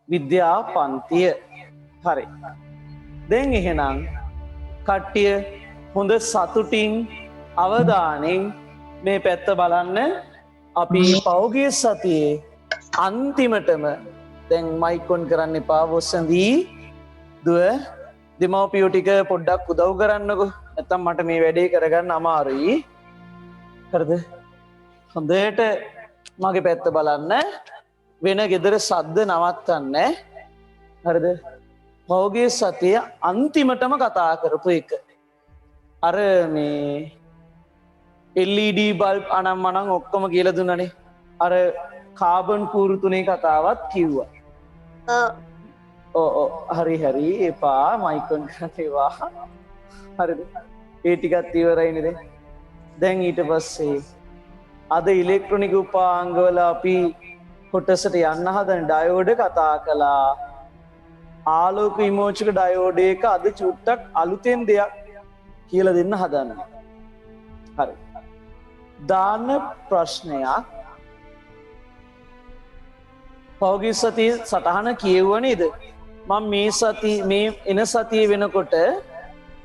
විද්‍යා පන්තිය. හරි. දැන් එහෙනම් කට්ටිය හොඳ සතුටින් අවධානයෙන් මේ පැත්ත බලන්න. අපි පෞගිය සතියේ අන්තිමටම දැන් මයික් ඔන් කරන්න එපා වොස්සඳී දුව දෙමව්පියෝ ටික පොඩ්ඩක් උදව් කරන්නකෝ. නැත්තම් මට මේ වැඩේ කරගන්න අමාරුයි. හරිද? හොඳට මගේ පැත්ත බලන්න. වෙන ගෙදර සද්ද නවත්තන්න. හරිද? පෞගිය සතිය අන්තිමටම කතා කරපු එක. අර මේ LED බල්බ් අනම්මනම් ඔක්කොම කියලා දුන්නනේ. අර කාබන් කූරු තුනේ කතාවත් කිව්වා. හරි එපා මයික් ඔන් කරන්න ඒවා. හරිද? ඒ ටිකත් ඉවරයි නේද? දැන් ඊට පස්සේ අද ඉලෙක්ට්‍රොනික උපාංගවල අපි කොටසට යන්න හදන ඩයෝඩ් කතා කළා. ආලෝක විමෝචක ඩයෝඩ් එක අද චුට්ටක් අලුතෙන් දෙයක් කියලා දෙන්න හදනවා. හරි. දාන ප්‍රශ්නයක් පෞගිය සතිය සටහන කියවුවා නේද? මම මේ එන සතියේ වෙනකොට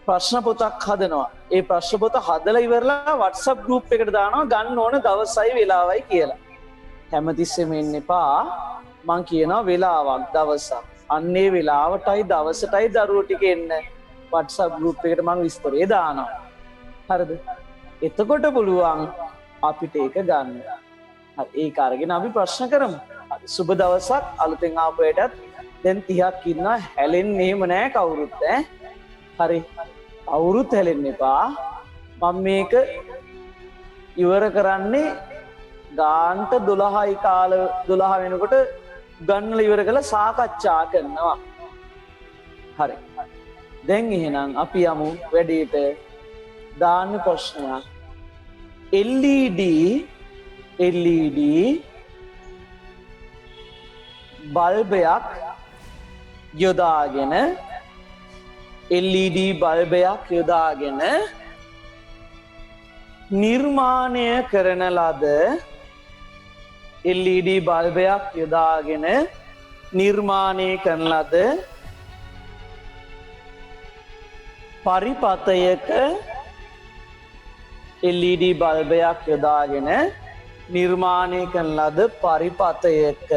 ප්‍රශ්න පොතක් හදනවා. ඒ ප්‍රශ්න පොත හදලා ඉවරලා WhatsApp group එකට දානවා ගන්න ඕන දවසයි වෙලාවයි කියලා. හැමතිස්සෙම එන්න එපා. මං කියනවා වෙලාවක් දවසක්. අන්නේ වෙලාවටයි දවසටයි දරුවෝ ටික එන්න. WhatsApp group එකට මං විස්තරය දානවා. හරිද? එතකොට පුළුවන් අපිට ඒක ගන්න. හරි ඒක අරගෙන අපි ප්‍රශ්න කරමු. සුබ දවසක් අලුතෙන් ආපු අයටත් දැන් 30ක් ඉන්නවා හැලෙන්නේ එහෙම නෑ කවුරුත් ඈ. හරි. අවුරුත් හැලෙන්න එපා. මම මේක ඉවර කරන්නේ ගාන්ට 12යි කාල 12 වෙනකොට ගන්නලා ඉවර කරලා සාකච්ඡා කරනවා. හරි. දැන් එහෙනම් අපි යමු වැඩේට. දාන්න ප්‍රශ්නයක්. LED බල්බයක් යොදාගෙන නිර්මාණය කරන ලද පරිපතයක LED බල්බයක් යොදාගෙන නිර්මාණය කරන ලද පරිපතයක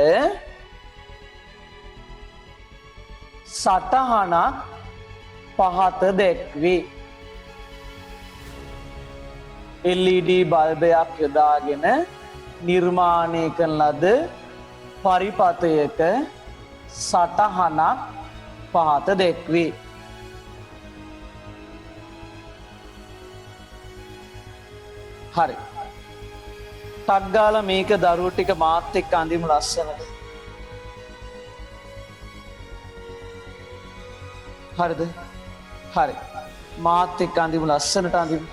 සටහනක් පහත දැක්වේ. LED බල්බයක් යොදාගෙන නිර්මාණය කරන ලද පරිපතයක සටහනක් පහත දැක්වේ. හරි. ටක් ගාලා මේක දරුවෝ ටික මාත් එක්ක අඳිමු ලස්සනට. හරිද? හරි. මාත් එක්ක අඳිමු ලස්සනට අඳිමු.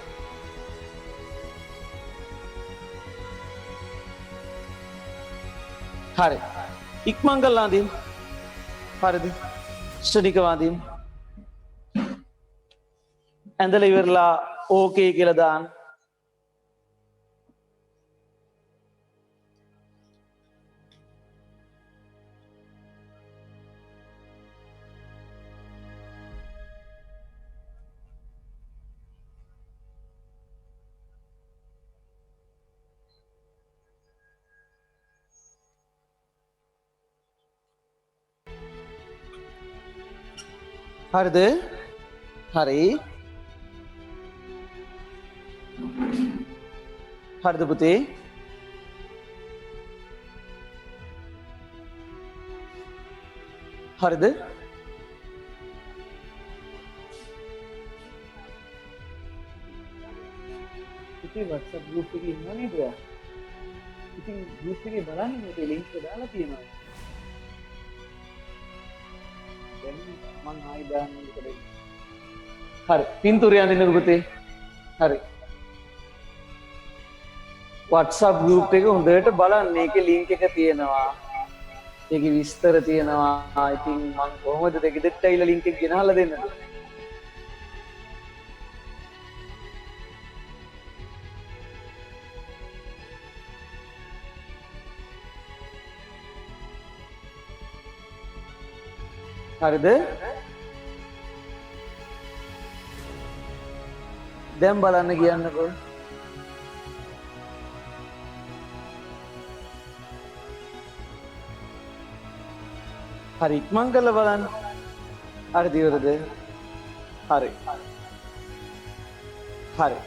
හරි. ඉක්මන් කරලා අඳිමු. හරිද? ස්ටඩික වඳිමු. ඇඳලා ඉවරලා ඕකේ කියලා දාන්න. හරිද? හරි. හරිද පුතේ? හරිද? ඉතින් WhatsApp group එකේ ඉන්නව නේද ඔයා? ඉතින් group එකේ බලන්න මේ link එක දාලා තියෙනවා. දැන් මං ආයි දාන්න ඉතින්. හරි. පින්තූරය අඳින්නකෝ පුතේ. හරි. WhatsApp group එක හොඳට බලන්න. මේකේ link එක තියෙනවා. ඒකේ විස්තර තියෙනවා. ඉතින් මං කොහොමද දෙකෙදෙට්ට ඇවිල්ලා link එක ගෙනහලා දෙන්නද? හරිද? දැන් බලන්න කියන්නකෝ. හරි ඉක්මන් කරලා බලන්න. හරි දිවරද? හරි. හරි.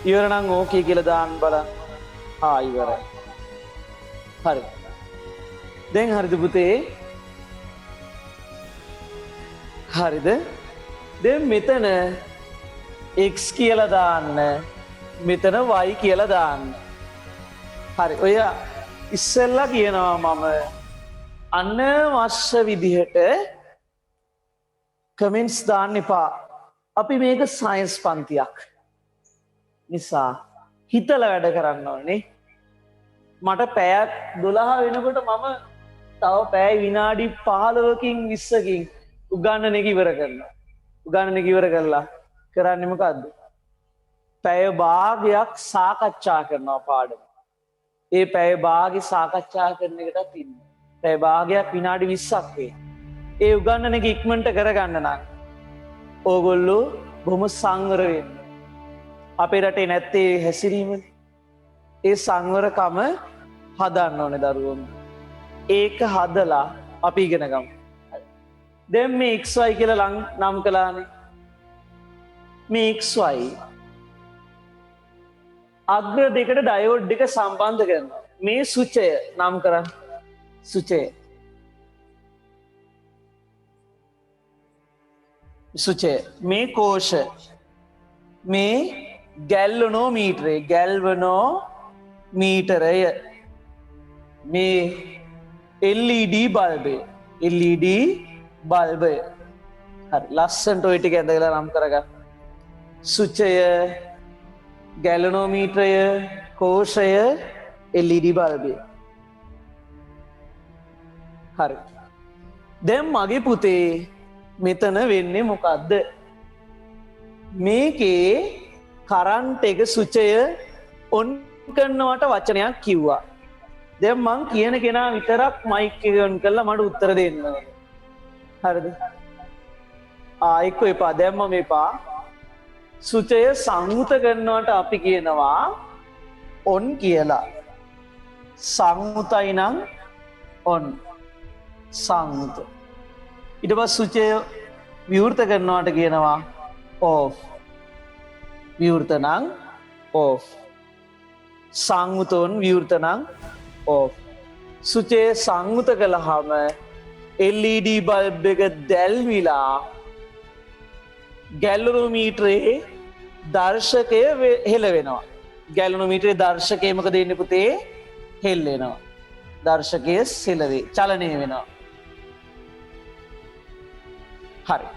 ඉවර නම් ඕකේ කියලා දාන්න බලන්න. ඉවරයි. හරි. දැන් හරිද පුතේ? හරිද? දැන් මෙතන x කියලා දාන්න. මෙතන y කියලා දාන්න. හරි. ඔය ඉස්සෙල්ලා කියනවා මම අනවශ්‍ය විදිහට කමෙන්ට්ස් දාන්න එපා. අපි මේක සයන්ස් පන්තියක් නිසා හිතලා වැඩ කරන්න ඕනේ. මට පැයක් 12 වෙනකොට මම තව පැය විනාඩි 15කින් 20කින් උගන්නන එක ඉවර කරනවා. උගන්නන එක ඉවර කරලා කරන්නේ මොකද්ද? පැය භාගයක් සාකච්ඡා කරනවා පාඩම. ඒ පැය භාගෙ සාකච්ඡා කරන එකටත් ඉන්න. පැය භාගයක් විනාඩි 20ක් වේ. ඒ උගන්නන එක ඉක්මනට කරගන්න නම් ඕගොල්ලෝ බොහොම සංවර වෙන්න. අපේ රටේ නැත්තේ හැසිරීමනේ. ඒ සංවරකම හදන්න ඕනේ දරුවෝ. ඒක හදලා අපි ඉගෙන ගමු. දැන් මේ xy කියලා නම් කළානේ. මේ xy අග්‍ර දෙකට ඩයෝඩ් දෙක සම්බන්ධ කරනවා. මේ සුචය නම් කරන්න. සුචය. සුචය. මේ කෝෂ. මේ ගැල්වනෝමීටරය. ගැල්වනෝමීටරය. මේ LED බල්බය. LED බල්බය. හරි ලස්සනට ඔය ටික ඇඳලා නම් කරගන්න. සුචය, ගැලනෝමීටරය, කෝෂය, LED බල්බය. හරි. දැන් මගේ පුතේ මෙතන වෙන්නේ මොකද්ද? මේකේ කරන්ට් එක සුචය ඔන් කරනවට වචනයක් කිව්වා. දැන් මං කියන කෙනා විතරක් මයික් එක ඔන් කරලා මට උත්තර දෙන්න ඕනේ. හරිද? එක්ක එපා. දැන් මම එපා. සුචය සංවෘත කරනවට අපි කියනවා ඔන් කියලා. සංවෘතයි නම් ඔන්. සංවෘත. ඊට පස්සේ සුචය විවෘත කරනවට කියනවා off. විවෘත නම් off. සංවෘත on විවෘත නම් off. සුචය සංවෘත කළාම LED බල්බ් එක දැල්විලා ගැලනෝමීටරේ දර්ශකය හෙළ වෙනවා. ගැලනෝමීටරේ දර්ශකය මොකද වෙන්නේ පුතේ? හෙල්ලෙනවා. දර්ශකය සෙලවේ චලනය වෙනවා. හරි.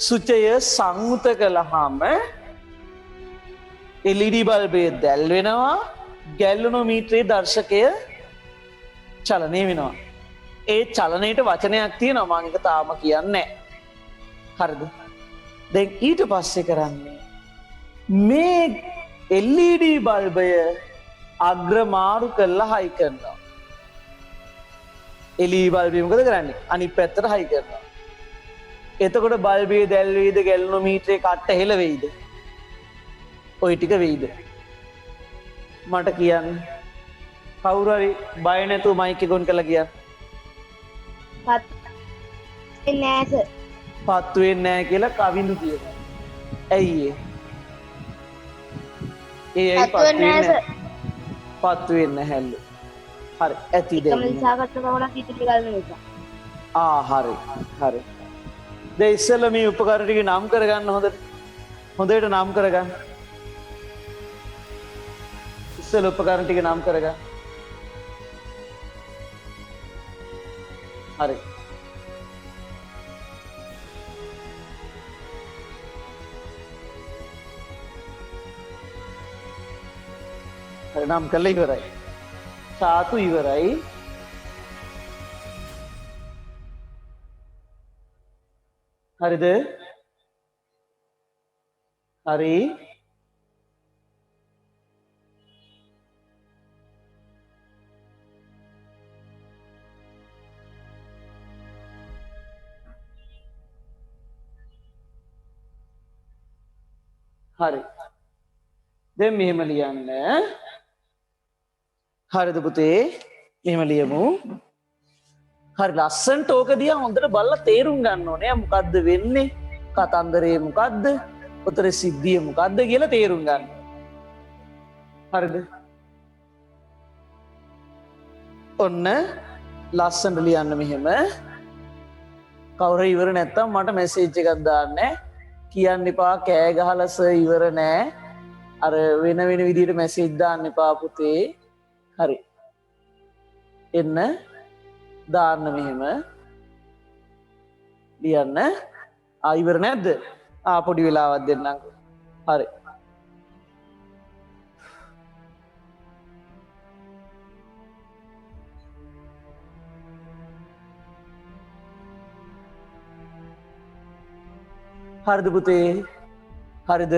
සුචය සංවෘත කළාම LED බල්බය දැල් වෙනවා. ගැලනෝමීටරේ දර්ශකය චලනය වෙනවා. ඒ චලනයට වචනයක් තියෙනවා මම ඒක තාම කියන්නේ නැහැ. හරිද? දැන් ඊට පස්සේ කරන්නේ මේ LED බල්බය අග්‍රමාරු කරලා හයි කරනවා. LED බල්බය මොකද කරන්නේ? අනිත් පැත්තට හයි කරනවා. එතකොට බල්බේ දැල් වේද ගැලනෝමීටරේ කට්ට හෙල වෙයිද? ওই ටික වෙයිද? මට කියන්න. කවුරු හරි බය නැතුව මයික් එක ඔන් කරලා කියන්න. පත් වෙන්නේ නැහැ සර්. පත් වෙන්නේ නැහැ කියලා කවිඳු කියනවා. ඇයි ඒ? ඇයි පත් වෙන්නේ නැහැ? පත් වෙන්නේ නැහැලු. හරි ඇති දෙන්න. කමලිසාකට කවුරුත් ඉතිරි ගන්න නිසා. හරි. හරි. දැන් ඉස්සෙල්ලා මේ උපකරණ ටික නම් කරගන්න හොඳට. හොඳට නම් කරගන්න. ඉස්සෙල්ලා උපකරණ ටික නම් කරගන්න. හරි. හරි නම් කළා ඉවරයි. සාතු ඉවරයි. හරිද? හරි. හරි. දැන් මෙහෙම ලියන්න. හරිද පුතේ? මෙහෙම ලියමු. හරි ලස්සනට ඕක දිහා හොඳට බලලා තේරුම් ගන්න ඕනේ. මොකද්ද වෙන්නේ? කතන්දරේ මොකද්ද? උතර සිද්ධිය මොකද්ද කියලා තේරුම් ගන්න. හරිද? ඔන්න ලස්සනට ලියන්න මෙහෙම. කවුරු ඉවර නැත්තම් මට මැසේජ් එකක් දාන්න. කියන්න එපා කෑ ගහලා සර් ඉවර නෑ. අර වෙන වෙන විදිහට මැසේජ් දාන්න එපා පුතේ. හරි. එන්න දාන්න මෙහෙම. ලියන්න. ඉවර නැද්ද? පොඩි වෙලාවක් දෙන්නම්කෝ. හරි. හරිද පුතේ? හරිද?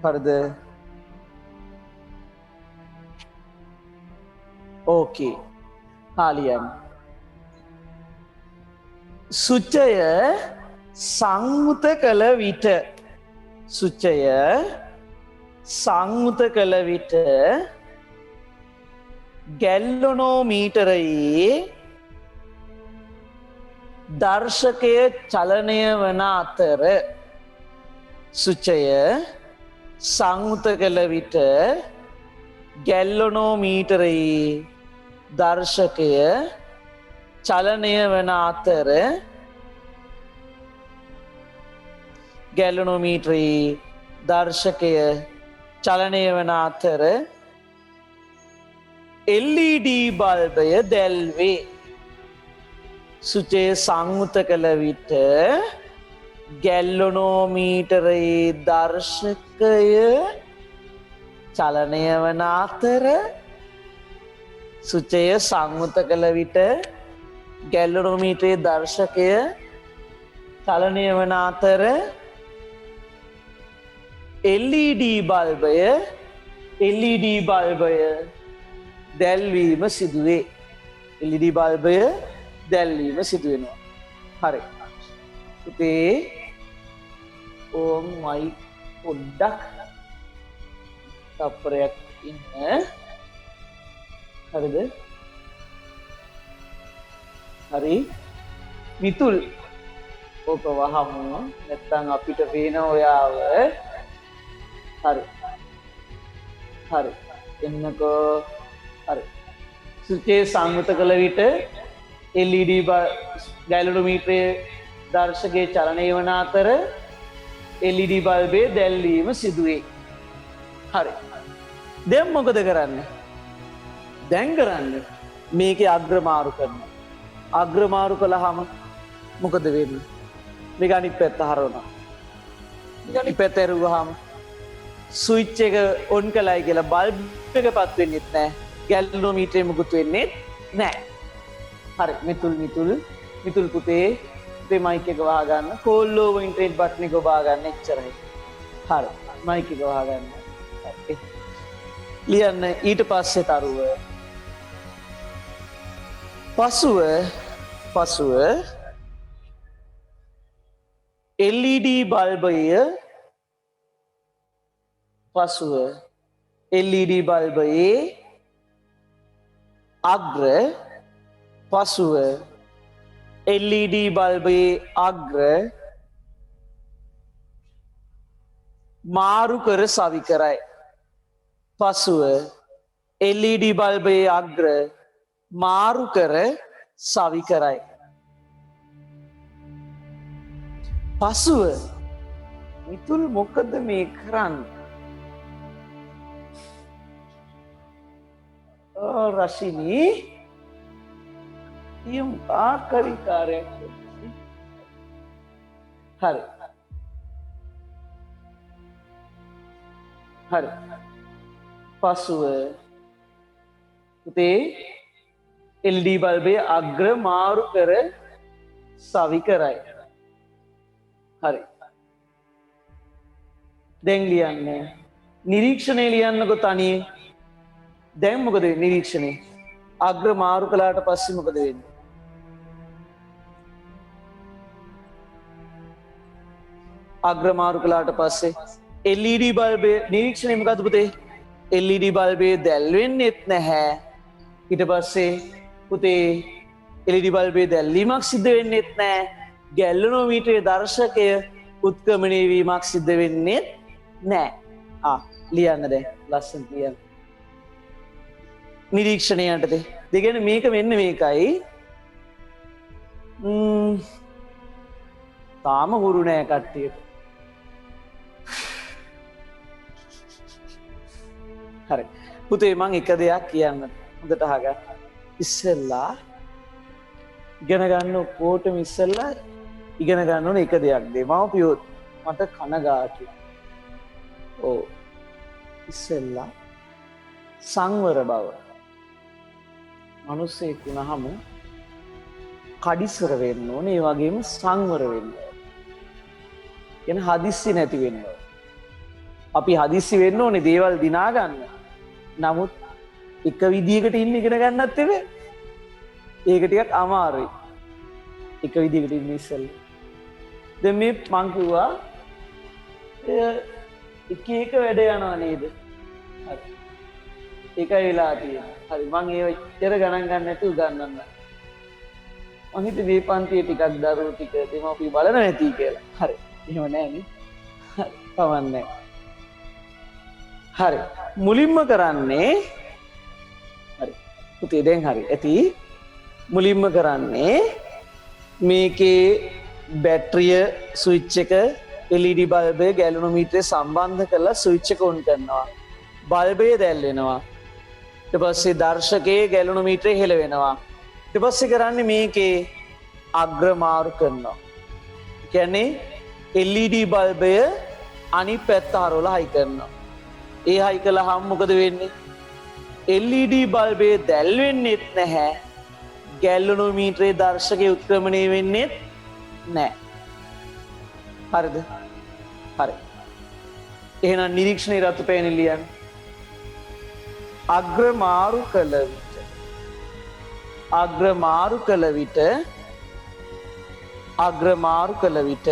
හරිද? ඕකේ. හාලියන්. සුචය සංයුත කළ විට සුචය සංයුත කළ විට ගැල්ලොනෝමීටරයේ දර්ශකය චලනය වන අතර සුචය සංයුත කළ විට ගැල්ලොනෝමීටරයේ දර්ශකය චලනය වන අතර ගැලනෝමීටරයේ දර්ශකය චලනය වන අතර LED බල්බය දැල්වේ. සුචය සංයුත කළ විට ගැල්ලොනෝමීටරයේ දර්ශකය චලනය වන අතර සුචය සංයුත කළ විට ගැල්ලොනෝමීටරයේ දර්ශකය චලනය වන අතර LED බල්බය දැල්වීම සිදුවේ. LED බල්බය දැල්වීම සිදුවෙනවා. හරි. ඉතින් ඕම් මයි පොඩ්ඩක් තප්පරයක් ඉන්න. හරිද? හරි. මිතුල් ඕක වහමු. නැත්තම් අපිට පේන ඔයාව. හරි. හරි. එන්නකෝ. හරි. සුචේ සංයුත කළ විට LED ගැලනෝමීටරයේ දර්ශකයේ චලනය වන අතර LED බල්බේ දැල්වීම සිදුවේ. හරි. දැන් මොකද කරන්නේ? දැන් කරන්නේ මේකේ අග්‍රමාරු කරනවා. අග්‍රමාරු කළාම මොකද වෙන්නේ? මේක අනිත් පැත්ත හරවනවා. අනිත් පැත්ත ඇරුවාම ස්විච් එක ඔන් කළයි කියලා බල්බ් එක පත් වෙන්නේ නැහැ. ගැලනෝමීටරේ මුකුත් වෙන්නේ නැහැ. හරි. මිතුල් පුතේ මයික් එක වහ ගන්න. කෝල් ඕවර් ඉන්ටර්නෙට් බටන් එක වහ ගන්න එච්චරයි. හරි. මයික් එක වහ ගන්න. ලියන්න ඊට පස්සේ තරුව. පසුව LED බල්බයේ අග්‍ර මාරු කර සවි කරයි. පසුව LED බල්බයේ අග්‍ර මාරු කර සවි කරයි. පසුව මිතුල් මොකද මේ කරන්නේ? රශිනී යම් ආකාරී කාර්යයක්. හරි. පසුව පුතේ LED බල්බයේ අග්‍ර මාරු කර සවි කරයි. හරි. දැන් ලියන්න. නිරීක්ෂණය ලියන්නකො තනියේ. දැන් මොකද වෙන්නේ නිරීක්ෂණේ? අග්‍ර මාරු කළාට පස්සේ මොකද වෙන්නේ? අග්‍ර මාරු කළාට පස්සේ LED බල්බය නිරීක්ෂණය මොකක්ද පුතේ? LED බල්බය දැල් වෙන්නෙත් නැහැ. ඊට පස්සේ පුතේ LED බල්බය දැල්වීමක් සිද්ධ වෙන්නෙත් නැහැ. ගැල්වනෝමීටරයේ දර්ශකය උත්ක්‍රමණය වීමක් සිද්ධ වෙන්නෙත් නැහැ. ලියන්න දැන් ලස්සනට ලියන්න. නිරීක්ෂණය යටතේ. දෙගෙන මේක වෙන්න මේකයි. තාම හුරු නෑ කට්ටියට. හරි. පුතේ මං එක දෙයක් කියන්න. හොඳට අහගන්න. ඉස්සෙල්ලා ඉගෙන ගන්න ඔක්කොටම ඉස්සෙල්ලා ඉගෙන ගන්න ඕනේ එක දෙයක්. දෙමව්පියොත් මට කනගාටුයි. ඔව්. ඉස්සෙල්ලා සංවර බව. මිනිස්සෙක් වුණාම කඩිස්වර වෙන්න ඕනේ. ඒ වගේම සංවර වෙන්න ඕනේ. කියන හදිස්සි නැති වෙන්න ඕනේ. අපි හදිස්සි වෙන්න ඕනේ දේවල් දිනා ගන්න. නමුත් එක විදියකට ඉන්න ඉගෙන ගන්නත් එපේ. ඒක ටිකක් අමාරුයි. එක විදියකට ඉන්න ඉස්සෙල්ලා. දැන් මේ මං කිව්වා එක එක වැඩ යනවා නේද? හරි. ඒකයි වෙලා තියෙන්නේ. හරි මං ඒව ඉතර ගණන් ගන්න නැතුව ගන්නන්න. මං හිතුවේ මේ පන්තියේ ටිකක් දරුවෝ ටික දෙමව්පිය බලන නැති කියලා. හරි. එහෙම නෑනේ. හරි. කවන්නේ. හරි. මුලින්ම කරන්නේ හරි. පුතේ දැන් හරි. ඇති මුලින්ම කරන්නේ මේකේ බැටරිය ස්විච් එක LED බල්බය ගැලනෝමීටරේ සම්බන්ධ කරලා ස්විච් එක ඔන් කරනවා. බල්බය දැල් වෙනවා. ඊට පස්සේ දර්ශකයේ ගැලනෝමීටරේ හෙල වෙනවා. ඊට පස්සේ කරන්නේ මේකේ අග්‍ර මාරු කරනවා. කියන්නේ LED බල්බය අනිත් පැත්ත හරවලා හයි කරනවා. ඒ හයි කළාම මොකද වෙන්නේ? LED බල්බය දැල් වෙන්නෙත් නැහැ. ගැලනෝමීටරේ දර්ශකයේ උත්ක්‍රමණය වෙන්නෙත් නැහැ. හරිද? හරි. එහෙනම් නිරීක්ෂණයේ රතු පෑනේ ලියන්න. අග්‍ර මාරු කළ විට අග්‍ර මාරු කළ විට අග්‍ර මාරු කළ විට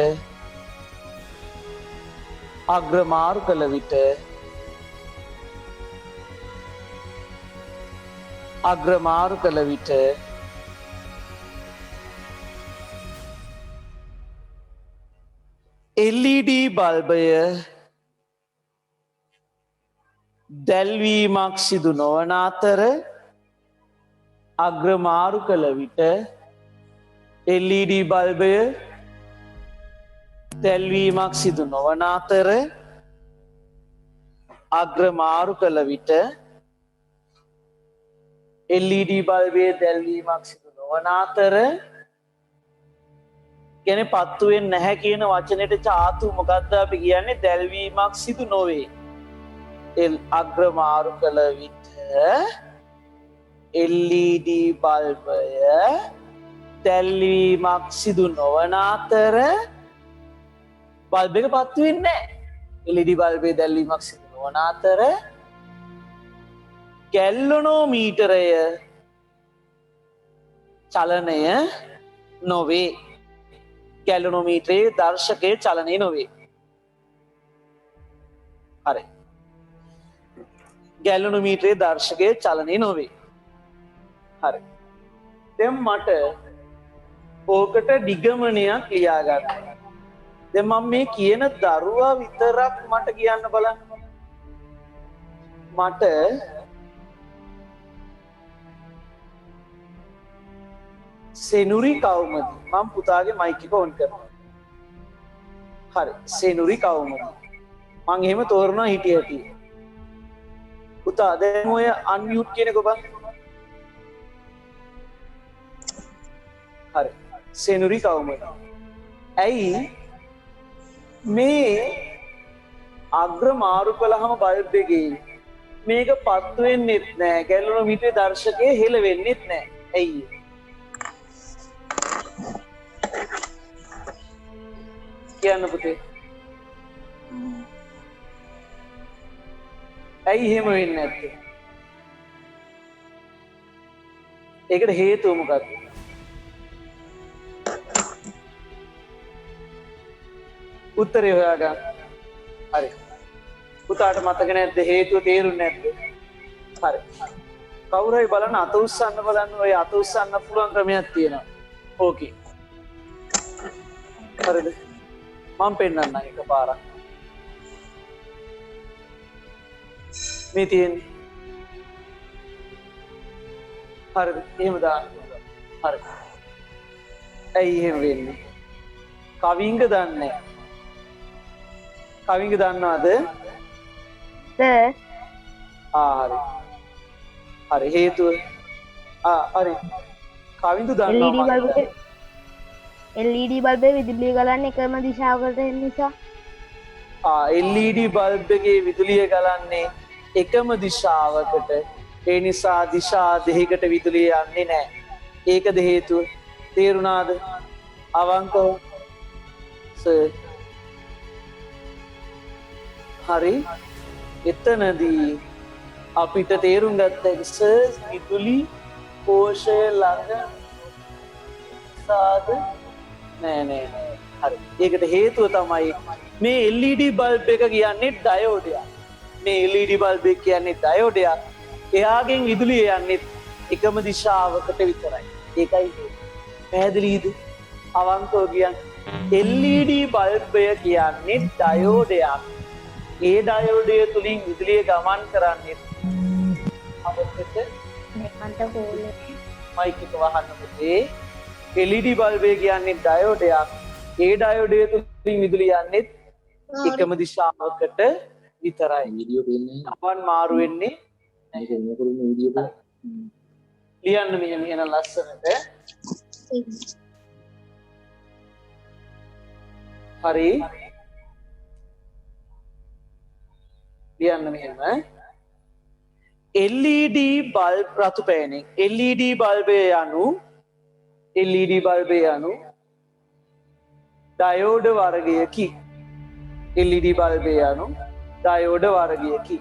අග්‍ර මාරු කළ විට අග්‍ර මාරු කළ විට LED බල්බය දැල්වීමක් සිදු නොවන අතර අග්‍ර මාරු කළ විට LED බල්බය දැල්වීමක් සිදු නොවන අතර අග්‍ර මාරු කළ විට LED බල්බය දැල්වීමක් සිදු නොවන අතර කියන්නේ පත්තු වෙන්නේ නැහැ කියන වචනෙට චාතු මොකද්ද අපි කියන්නේ දැල්වීමක් සිදු නොවේ. අග්‍ර මාරු කළ විට LED බල්බය දැල්වීමක් සිදු නොවන අතර බල්බ් එක පත්තු වෙන්නේ නැහැ. LED බල්බේ දැල්වීමක් සිදු නොවන අතර ගැල්වනෝමීටරය චලනය නොවේ. ගැලනෝමීටරයේ දර්ශකයේ චලනය නොවේ. හරි. ගැලනෝමීටරයේ දර්ශකයේ චලනය නොවේ. හරි. දැන් මට ඕකට නිගමනයක් ලියා ගන්න. දැන් මම මේ කියන දරුවා විතරක් මට කියන්න බලන්න. මට සෙනුරි කවුමද? මම පුතාගේ මයික් එක ඔන් කරනවා. හරි. සෙනුරි කවුමද? මම එහෙම තෝරනවා හිටියටි. පුතා දැන් ඔය අන්මියුට් කියනකො බං. හරි. සෙනුරි කවුමද? ඇයි මේ අග්‍ර මාරු කළාම බල්බ් එකේ මේක පත්තු වෙන්නෙත් නෑ. ගැලනෝමීටරේ දර්ශකයේ හෙල වෙන්නෙත් නෑ. ඇයි? කියන්න පුතේ. ඇයි එහෙම වෙන්නේ නැත්තේ? ඒකට හේතුව මොකක්ද? උත්තරේ හොයාගන්න. හරි. පුතාට මතක නැද්ද හේතුව තේරුන්නේ නැද්ද? හරි. කවුරු හරි බලන්න අත උස්සන්න බලන්න ඔය අත උස්සන්න පුළුවන් ක්‍රමයක් තියෙනවා. ඕකේ. හරිද? මම පෙන්නන්නම් එකපාරක්. මේ තියෙන්නේ. හරිද? එහෙම දාන්න. හරි. ඇයි එහෙම වෙන්නේ? කවිංග දන්නේ. කවිංග දන්නවද? සර් හරි. හරි හේතුව හරි. කවිඳු දන්නවා. LED බල්බේ විදුලිය ගලන්නේ එකම දිශාවකට එන නිසා. LED බල්බ් එකේ විදුලිය ගලන්නේ එකම දිශාවකට. ඒ නිසා දිශා දෙකකට විදුලිය යන්නේ නැහැ. ඒකද හේතුව. තේරුණාද? අවංකව. සර්. හරි. එතනදී අපිට තේරුම් ගත්ත සර් විදුලි කෝෂය ළඟ සාද නෑ. හරි. ඒකට හේතුව තමයි මේ LED බල්බ් එක කියන්නේ ඩයෝඩයක්. මේ LED බල්බ් එක කියන්නේ ඩයෝඩයක්. එයාගෙන් විදුලිය යන්නේ එකම දිශාවකට විතරයි. ඒකයි හේතුව. පැහැදිලිද? අවංකව කියන්නේ LED බල්බය කියන්නේ ඩයෝඩයක්. ඒ ඩයෝඩය තුලින් විදුලිය ගමන් කරන්නේ අපිට මන්ට හෝල් මයික් එක වහන්න පුතේ. LED බල්බය කියන්නේ ඩයෝඩයක්. ඒ ඩයෝඩය තුලින් විදුලිය යන්නේ එකම දිශාවකට විතරයි. වීඩියෝ පේන්නේ අපන් මාරු වෙන්නේ මේක මොකද වීඩියෝ පේන්නේ ලියන්න මෙහෙම එන ලස්සනට. හරි. ලියන්න මෙහෙම. LED බල්බ් රතු පෑනෙන් LED බල්බය යනු ඩයෝඩ වර්ගයකි. LED බල්බය යනු ඩයෝඩ වර්ගයකි.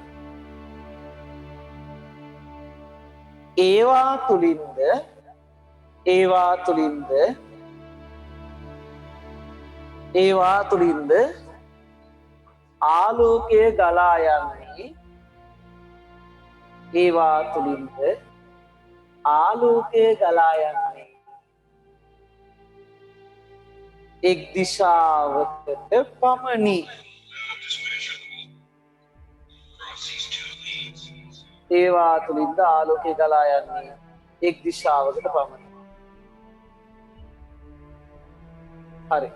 ඒවා තුලින්ද ආලෝකය ගලා යන්නේ එක් දිශාවකට පමණි. ඒවා තුලින්ද ආලෝකය ගලා යන්නේ එක් දිශාවකට පමණි. හරි.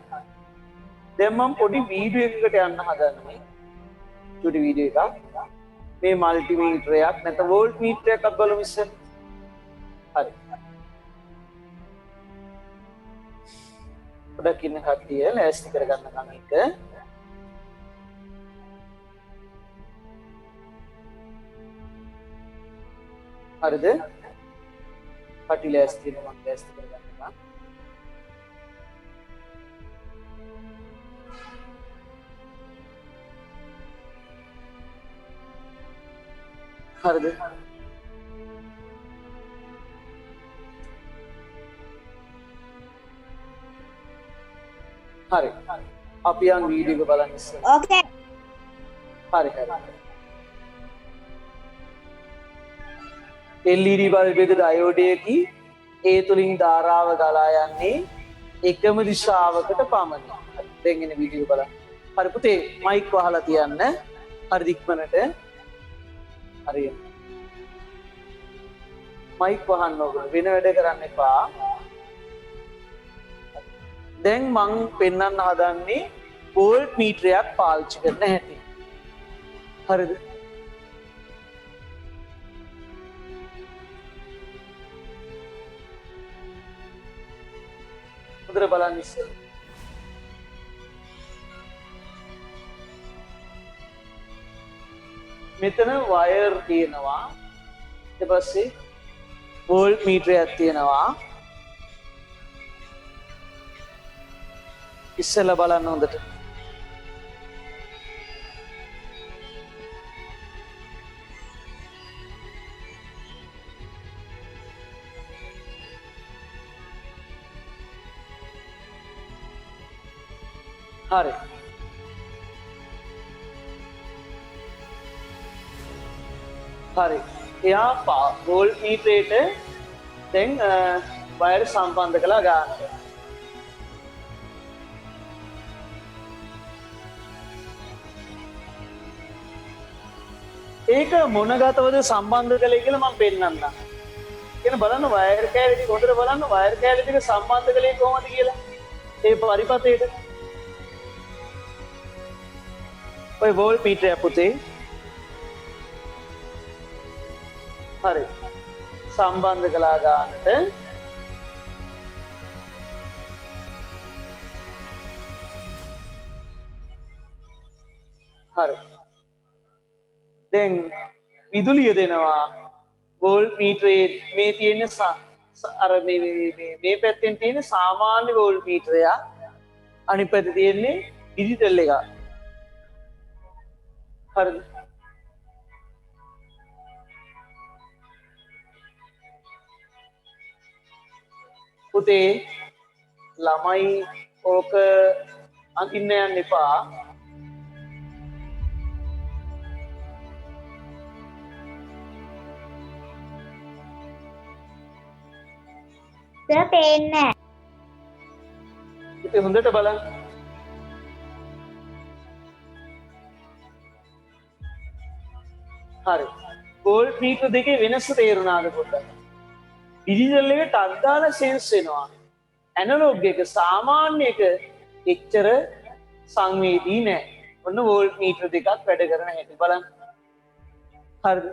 දැන් මම පොඩි වීඩියෝ එකකට යන්න හදන්නේ. චුටි වීඩියෝ එකක්. මේ මල්ටිමීටරයක් නැත්නම් වෝල්ට් මීටරයක් අත් බලමු ඉස්සෙල්. හරි. පොඩක් ඉන්න කට්ටිය ලෑස්ති කරගන්නකම් එක. හරිද? කටි ලෑස්ති වෙනවා මම ලෑස්ති කරගන්නවා. හරිද? හරි. අපි යන් වීඩියෝ එක බලන්න ඉස්සෙල්ලා. ඕකේ හරි. LED බල්බ් එක ඩයෝඩයකි. ඒ තුලින් ධාරාව ගලා යන්නේ එකම දිශාවකට පමණි. දැන් එන වීඩියෝ බලන්න. හරි පුතේ මයික් වහලා තියන්න. හරි ඉක්මනට. හරි. මයික් වහන්න ඕන. වෙන වැඩ කරන්න එපා. දැන් මං පෙන්වන්න හදන්නේ වෝල්ට් මීටරයක් පාවිච්චි කරන හැටි. හරිද? හොඳට බලන්න ඉස්සෙල්ලා. මෙතන වයර් තියෙනවා. ඊට පස්සේ වෝල්ට් මීටරයක් තියෙනවා. ඉස්සෙල්ලා බලන්න හොඳට. හරි. හරි එයා වෝල්ට් මීටරේට දැන් වයර් සම්බන්ධ කළා ගන්න. ඒක මොන ගතවද සම්බන්ධ කළේ කියලා මම පෙන්නන්නම්. කියන බලන්න වයර් කෑලි ටික හොඳට බලන්න වයර් කෑලි ටික සම්බන්ධ කළේ කොහොමද කියලා. ඒ පරිපතේට. ඔය වෝල්ට් මීටරය පුතේ. හරි. සම්බන්ධ කළා ගන්නට හරි. දැන් විදුලිය දෙනවා වෝල්ට් මීටරේ මේ තියෙන අර මේ පැත්තෙන් තියෙන සාමාන්‍ය වෝල්ට් මීටරය අනිත් පැත්තේ තියෙන්නේ ඩිජිටල් එක. හරිද? පුතේ ළමයි ඕක අඳින්න යන්න එපා. සර් පේන්නේ නැහැ. ඉතින් හොඳට බලන්න. හරි. වෝල්ට් මීටර දෙකේ වෙනස තේරුණාද පොඩ්ඩක්? ඩිජිටල් එකට අදාළ සෙන්ස් වෙනවා. ඇනලොග් එක සාමාන්‍ය එක එච්චර සංවේදී නෑ. ඔන්න වෝල්ට් මීටර දෙකක් වැඩ කරන හැටි බලන්න. හරිද?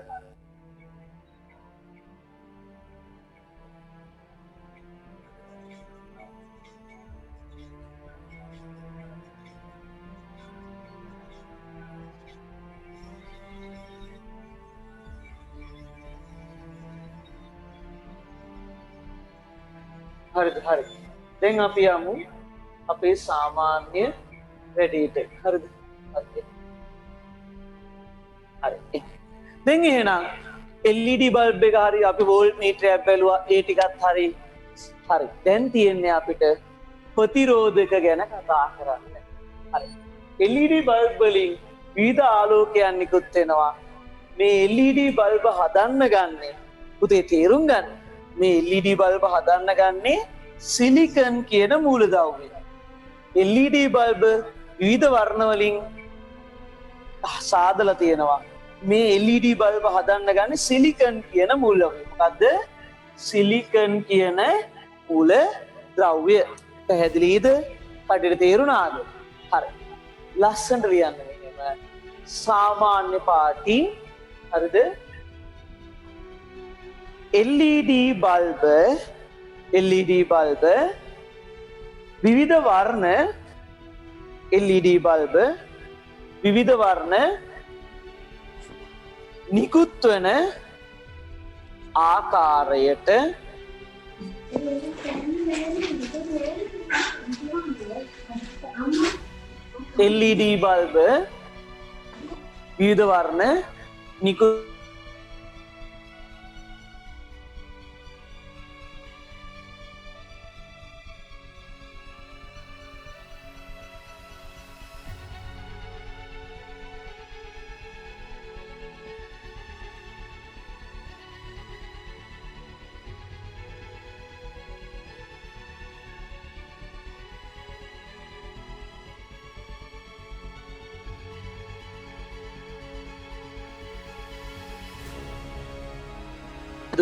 හරිද? හරි. දැන් අපි යමු අපේ සාමාන්‍ය වැඩේට. හරිද? හරි. දැන් එහෙනම් LED බල්බ් එක හරි අපි වෝල්ට් මීටරයක් බැලුවා ඒ ටිකත් හරි. හරි. දැන් තියෙන්නේ අපිට ප්‍රතිරෝධක ගැන කතා කරන්න. හරි. LED බල්බ් වලින් විවිධ ආලෝකයන් නිකුත් වෙනවා. මේ LED බල්බ හදන්න ගන්නේ පුතේ තේරුම් ගන්න. මේ LED බල්බ හදන්න ගන්නේ සිලිකන් කියන මූලද්‍රව්‍යය. LED බල්බ විවිධ වර්ණ වලින් සාදලා තියෙනවා. මේ LED බල්බ හදන්න ගන්නේ සිලිකන් කියන මූලද්‍රව්‍යය. මොකද්ද? සිලිකන් කියන මූලද්‍රව්‍ය. පැහැදිලිද? කඩේට තේරුණාද? හරි. ලස්සනට ලියන්න මෙහෙම. සාමාන්‍ය පාටින් හරිද? LED බල්බ විවිධ වර්ණ LED බල්බ විවිධ වර්ණ නිකුත් වන ආකාරයට LED බල්බ විවිධ වර්ණ නිකුත්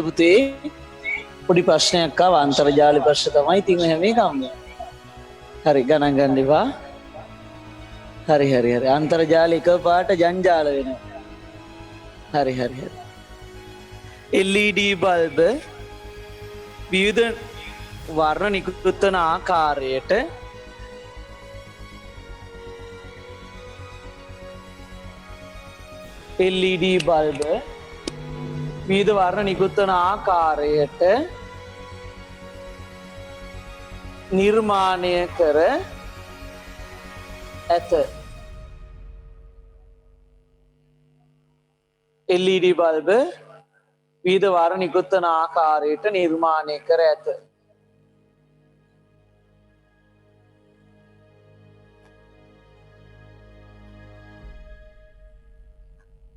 පුතේ පොඩි ප්‍රශ්නයක් ආව අන්තර්ජාල ප්‍රශ්න තමයි ඉතින් හැම එකම හරි ගණන් ගන්න එපා හරි අන්තර්ජාල එකපාරට ජංජාල වෙනවා හරි LED බල්බ විවිධ වර්ණ නිකුත් වන ආකාරයට LED බල්බ විවිධ වර්ණ නිකුත් වන ආකාරයට නිර්මාණය කර ඇත. LED බල්බ විවිධ වර්ණ නිකුත් වන ආකාරයට නිර්මාණය කර ඇත.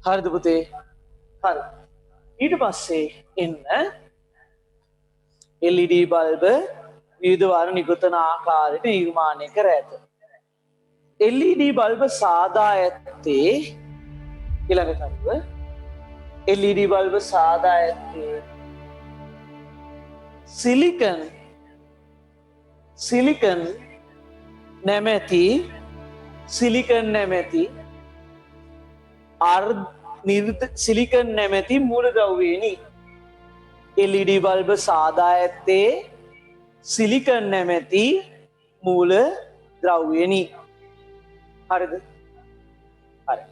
හරිද පුතේ? හරි. ඊට පස්සේ එන්න LED බල්බ විවිධ වර්ණ නිකුතන ආකාරයට නිර්මාණය කර ඇත. LED බල්බ සාදා ඇත්තේ ඊළඟ කරුව LED බල්බ සාදා ඇත්තේ සිලිකන් නැමැති සිලිකන් නැමැති මූලද්‍රව්‍යයෙනි. LED බල්බ සාදා ඇත්තේ සිලිකන් නැමැති මූල ද්‍රව්‍යයෙනි. හරිද? හරි.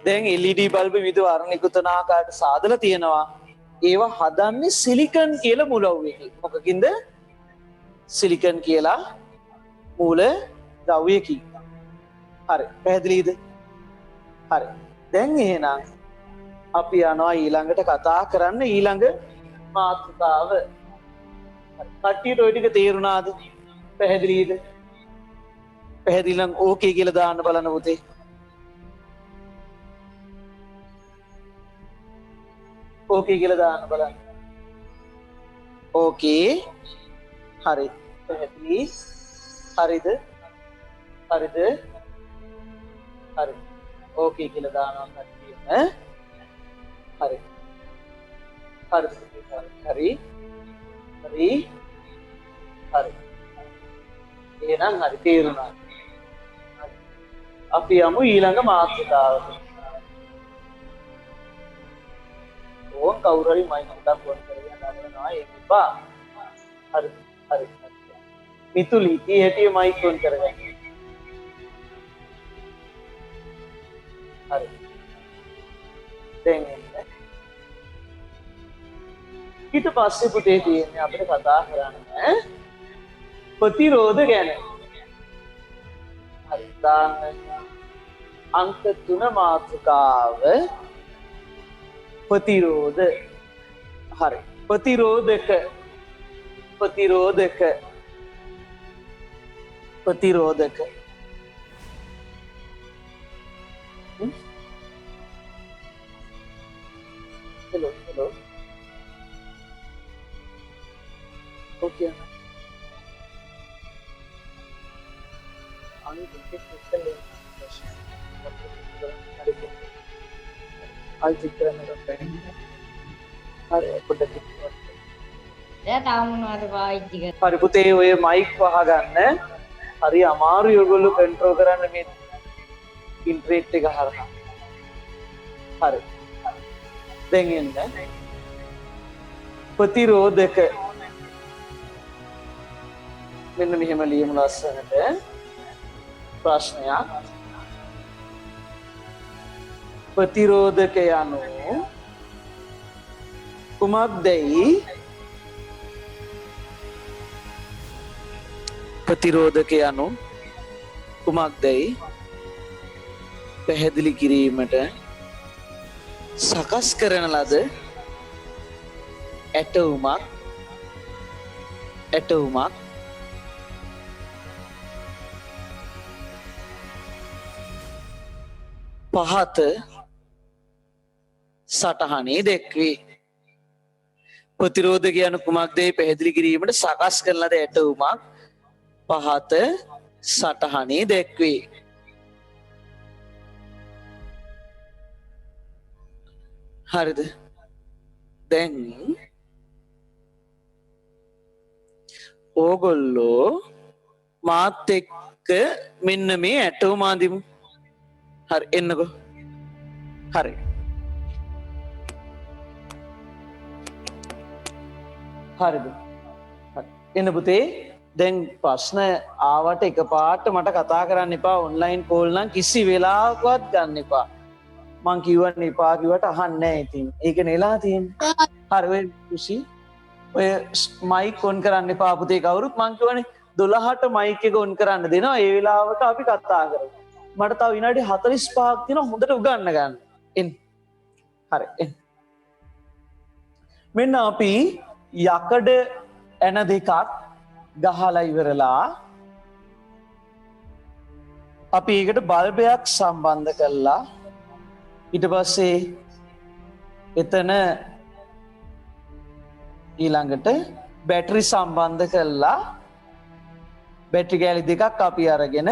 දැන් LED බල්බ විවිධ වර්ණ නිකුතන ආකාරයට සාදලා තියෙනවා. ඒවා හදන්නේ සිලිකන් කියලා මූලද්‍රව්‍යයකින්. මොකකින්ද? සිලිකන් කියලා මූල ද්‍රව්‍යයකින්. හරි. පැහැදිලිද? හරි. දැන් එහෙනම් අපි යනවා ඊළඟට කතා කරන්න ඊළඟ මාතෘකාව. කට්ටියට ඔය ටික තේරුණාද? පැහැදිලිද? පැහැදිලි නම් ඕකේ කියලා දාන්න බලන්න පුතේ. ඕකේ කියලා දාන්න බලන්න. ඕකේ. හරි. පැහැදිලි. හරිද? හරිද? හරි. ඕකේ කියලා දානවා කට්ටියම. හරි. හරි. හරි. හරි. හරි. එහෙනම් හරි තේරුණා. අපි යමු ඊළඟ මාතෘකාවට. ඕන් කවුරු හරි මයික් එකක් ඔන් කරගෙන ගන්නවා ඒක එපා. හරි. හරි. මිතුලි ඊ හැටි මයික් ඔන් කරගන්න. හරි. දැන් ඊට පස්සේ පුතේ තියෙන්නේ අපිට කතා කරන්න ප්‍රතිරෝධ ගැන. හරි. දාන්න අංක 3 මාතෘකාව ප්‍රතිරෝධ. හරි. ප්‍රතිරෝධක hello okay හරි පුතේ ඔය මයික් වහගන්න. හරි අමාරුයි ඔයගොල්ලෝ කන්ට්‍රෝල් කරන්න මේ ඉන්ටර්නෙට් එක හරහා. හරි. දැන් එන්න ප්‍රතිරෝධක මෙන්න මෙහෙම ලියමු ලස්සනට. ප්‍රශ්නයක්. ප්‍රතිරෝධක යනු කුමක්දයි? ප්‍රතිරෝධක යනු කුමක්දයි පැහැදිලි කිරීමට සකස් කරන ලද ඇටවුමක් පහත සටහනේ දැක්වේ. ප්‍රතිරෝධක යනු කුමක්දයි පැහැදිලි කිරීමට සකස් කරන ලද ඇටවුමක් පහත සටහනේ දැක්වේ. හරිද? දැන් ඕගොල්ලෝ මාත් එක්ක මෙන්න මේ ඇටවුම අඳිමු. හරි එන්නකෝ. හරි. හරිද? හරි. එන්න පුතේ. දැන් ප්‍රශ්න ආවට එකපාරට මට කතා කරන්න එපා. ඔන්ලයින් කෝල් නම් කිසි වෙලාවකවත් ගන්න එපා. මං කිව්වනේ එපා කිව්වට අහන්නේ නැහැ ඉතින්. ඒක නෙලා තියෙන්නේ. හරි ඔය කුසි ඔය මයික් ඔන් කරන්න එපා පුතේ කවුරුත්. මං කිව්වනේ 12ට මයික් එක ඔන් කරන්න දෙනවා. ඒ වෙලාවට අපි කතා කරමු. මට තව විනාඩි 45ක් තියෙනවා හොඳට උගන්න ගන්න. එන්න. හරි එන්න. මෙන්න අපි යකඩ ඇන දෙකක් ගහලා ඉවරලා අපි ඒකට බල්බයක් සම්බන්ධ කළා. ඊට පස්සේ එතන ඊළඟට බැටරි සම්බන්ධ කරලා බැටරි කෑලි දෙකක් අපි අරගෙන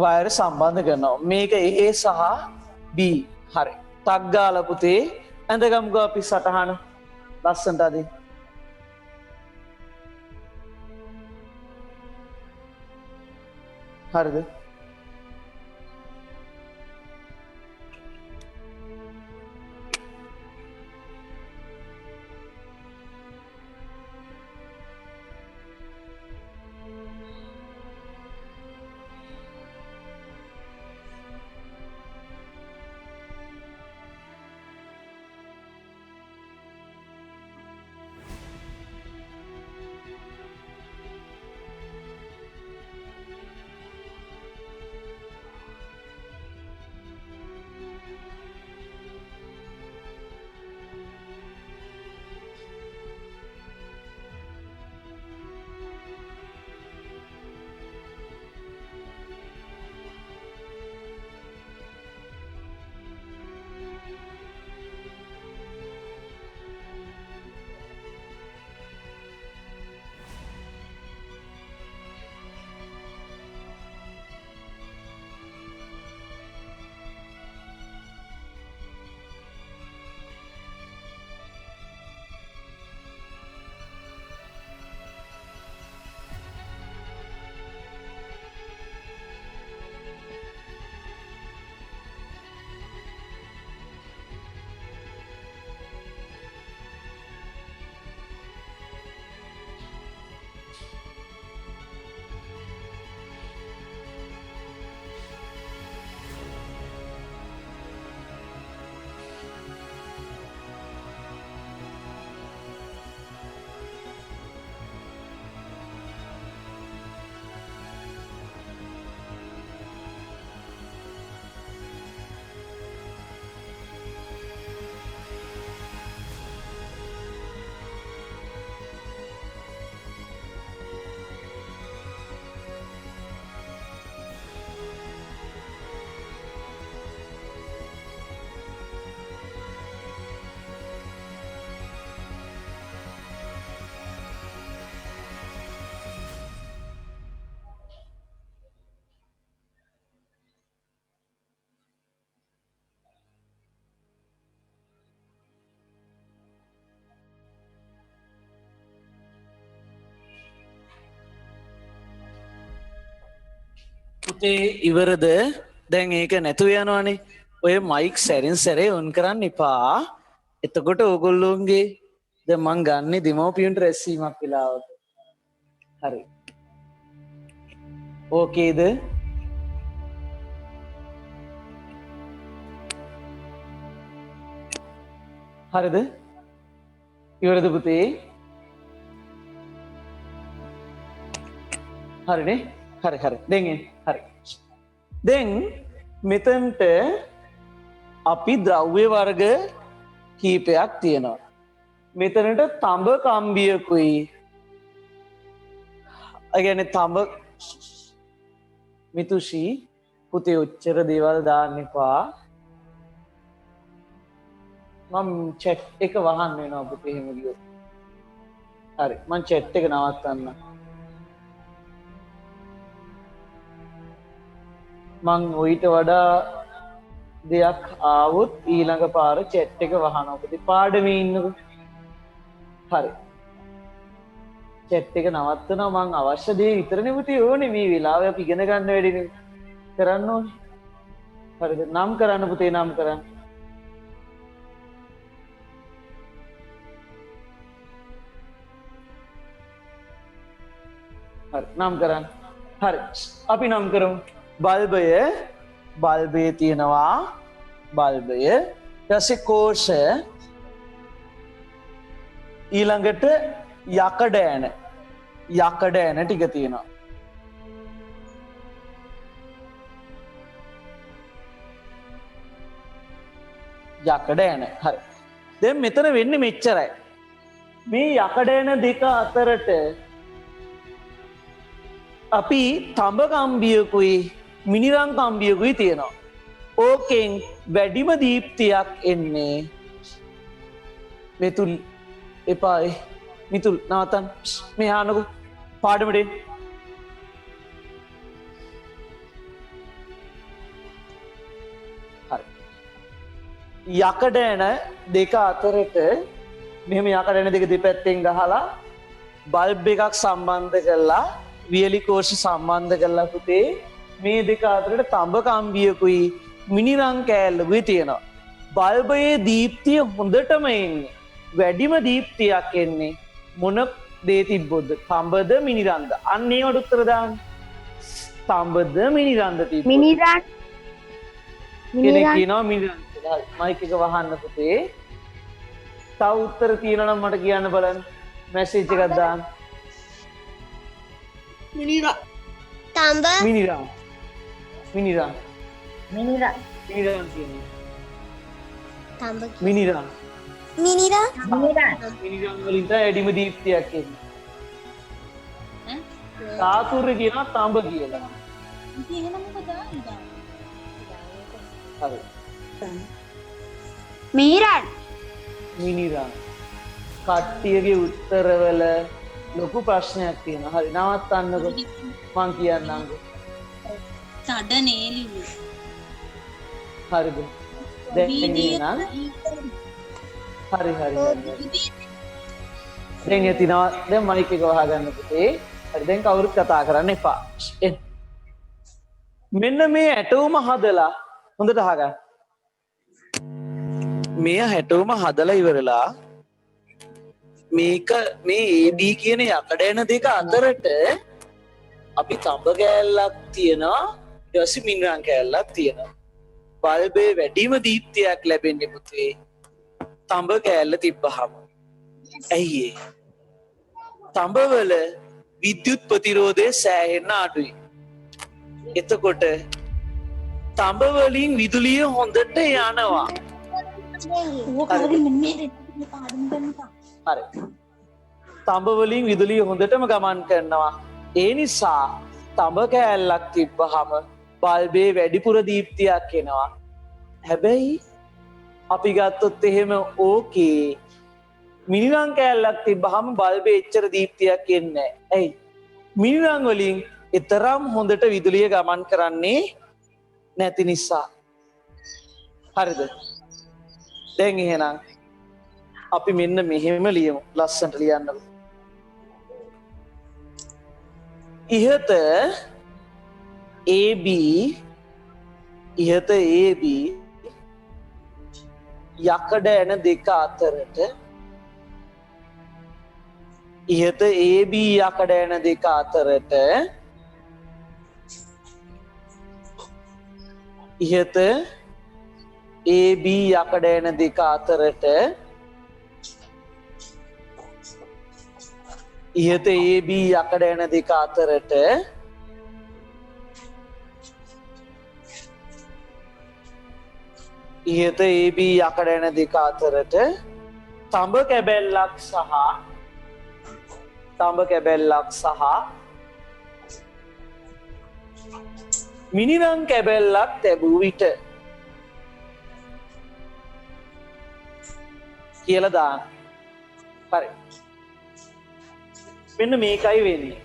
වයර් සම්බන්ධ කරනවා. මේක A සහ B. හරි. ටක් ගාලා පුතේ ඇඳගමුකෝ අපි සටහන ලස්සනට අදින්. හරිද? පුතේ ඉවරද? දැන් ඒක නැතුව යනවනේ. ඔය මයික් සැරින් සැරේ ඔන් කරන්න එපා. එතකොට ඕගොල්ලෝන්ගේ දැන් මං ගන්නෙ දෙමව්පියන්ට රැස්වීමක් වෙලාවක. හරි. ඕකේද? හරිද? ඉවරද පුතේ? හරිනේ? හරි හරි. දැන් හරි. දැන් මෙතනට අපි ද්‍රව්‍ය වර්ග කීපයක් තියෙනවා. මෙතනට තඹ කම්බියකුයි. ඒ කියන්නේ තඹ මිතුෂි පුතේ උච්චර දේවල් දාන්න එපා. මම චැට් එක වහන්න වෙනවා පුතේ එහෙම ගියොත්. හරි. මම චැට් එක නවත්තන්න. මං ඔයිට වඩා දෙයක් ආවොත් ඊළඟ පාර චැට් එක වහනවා පුතේ. පාඩමේ ඉන්නකො. හරි. චැට් එක නවත්තනවා. මං අවශ්‍ය දේ විතරනේ පුතේ ඕනේ. මේ වෙලාවේ අපි ඉගෙන ගන්න වැඩිනේ කරන්න ඕනේ. හරිද? නම් කරන්න පුතේ නම් කරන්න. හරි නම් කරන්න. හරි. අපි නම් කරමු. බල්බය තියෙනවා. බල්බය ඊටසේ කෝෂ ඊළඟට යකඩ ඇන ටික තියෙනවා. යකඩ ඇන. හරි. දැන් මෙතන වෙන්නේ මෙච්චරයි. මේ යකඩ ඇන දෙක අතරට අපි තඹ කම්බියකුයි මිනිරං කම්බියකුයි තියෙනවා. ඕකෙන් වැඩිම දීප්තියක් එන්නේ මෙතුල් එපායි මිතුල් නාතන් මේ ආනකු පාඩමටේ යකඩ ඇන දෙක අතරට මෙහම යකඩ ඇන දෙක දෙපැත්තෙන් ගහලා බල්බ් එකක් සම්බන්ධ කරලා වියලි කෝෂ සම්බන්ධ කරලා පුතේ මේ දෙක අතරට තඹ කම්බියකුයි මිනිරං කෑල්ලකුයි තියෙනවා. බල්බයේ දීප්තිය හොඳටම එන්නේ වැඩිම දීප්තියක් එන්නේ මොන දේ තිබ්බොත් තඹද මිනිරංද අන්න ඒවට උත්තර දාන්න. තඹද මිනිරංද තිබ්බොත් මිනිරන් කෙනෙක් කියනවා මිනිරං මයික් එක වහන්න පුතේ. තව උත්තර තියෙනවා නම් මට කියන්න බලන්න මැසේජ් එකක් දාන්න. මිනිරා තඹ මිනිරං මිනිරං මිනිරන් මිනිරං කියන්නේ තඹ මිනිරං මිනිරා මිනිරන් මිනිරං වලින් තමයි වැඩිම දීප්තියක් එන්නේ. සාතුර්ය කියනවා තඹ කියලා. හරි. මිහිරන් මිනිරං කට්ටියගේ උත්තරවල ලොකු ප්‍රශ්නයක් තියෙනවා. හරි නවත්තන්නකො මං කියන්නම්කො. තඩනේලු හරිද? දැන් එහෙනම් හරි හරි. දැන් එතිනවා දැන් මයික් එක වහගන්න පුතේ. හරි දැන් කවුරුත් කතා කරන්න එපා. මෙන්න මේ ඇටෝම හදලා හොඳට අහගන්න. මේ හැටෝම හදලා ඉවරලා මේක මේ AD කියන යකඩ එන දෙක අතරට අපි තඹ කෑල්ලක් තියෙනවා ඊට පස්සේ මිනිරං කෑල්ලක් තියෙනවා. බල්බේ වැඩිම දීප්තියක් ලැබෙන්නේ පුතේ තඹ කෑල්ල තිබ්බහම. ඇයි ඒ? තඹවල විද්‍යුත් ප්‍රතිරෝධය සෑහෙන්න අඩුයි. එතකොට තඹ වලින් විදුලිය හොඳට යනවා. හරි. තඹ වලින් විදුලිය හොඳටම ගමන් කරනවා. ඒ නිසා තඹ කෑල්ලක් තිබ්බහම බල්බේ වැඩිපුර දීප්තියක් එනවා. හැබැයි අපි ගත්තොත් එහෙම ඕකේ මිනිරං කෑල්ලක් තිබ්බහම බල්බේ එච්චර දීප්තියක් එන්නේ නැහැ. ඇයි? මිනිරං වලින් ඊතරම් හොඳට විදුලිය ගමන් කරන්නේ නැති නිසා. හරිද? දැන් එහෙනම් අපි මෙන්න මෙහෙම ලියමු. ලස්සනට ලියන්නකො. ඉහත AB යකඩ ඇන දෙක අතරට ඉහත AB යකඩ ඇන දෙක අතරට ඉහත AB යකඩ ඇන දෙක අතරට ඉහත AB යකඩ ඇන දෙක අතරට ඉහත AB යකඩ ඇන දෙක අතරට තඹ කැබැල්ලක් සහ මිනිරං කැබැල්ලක් තැබූ විට කියලා දාන්න. හරි. මෙන්න මේකයි වෙන්නේ.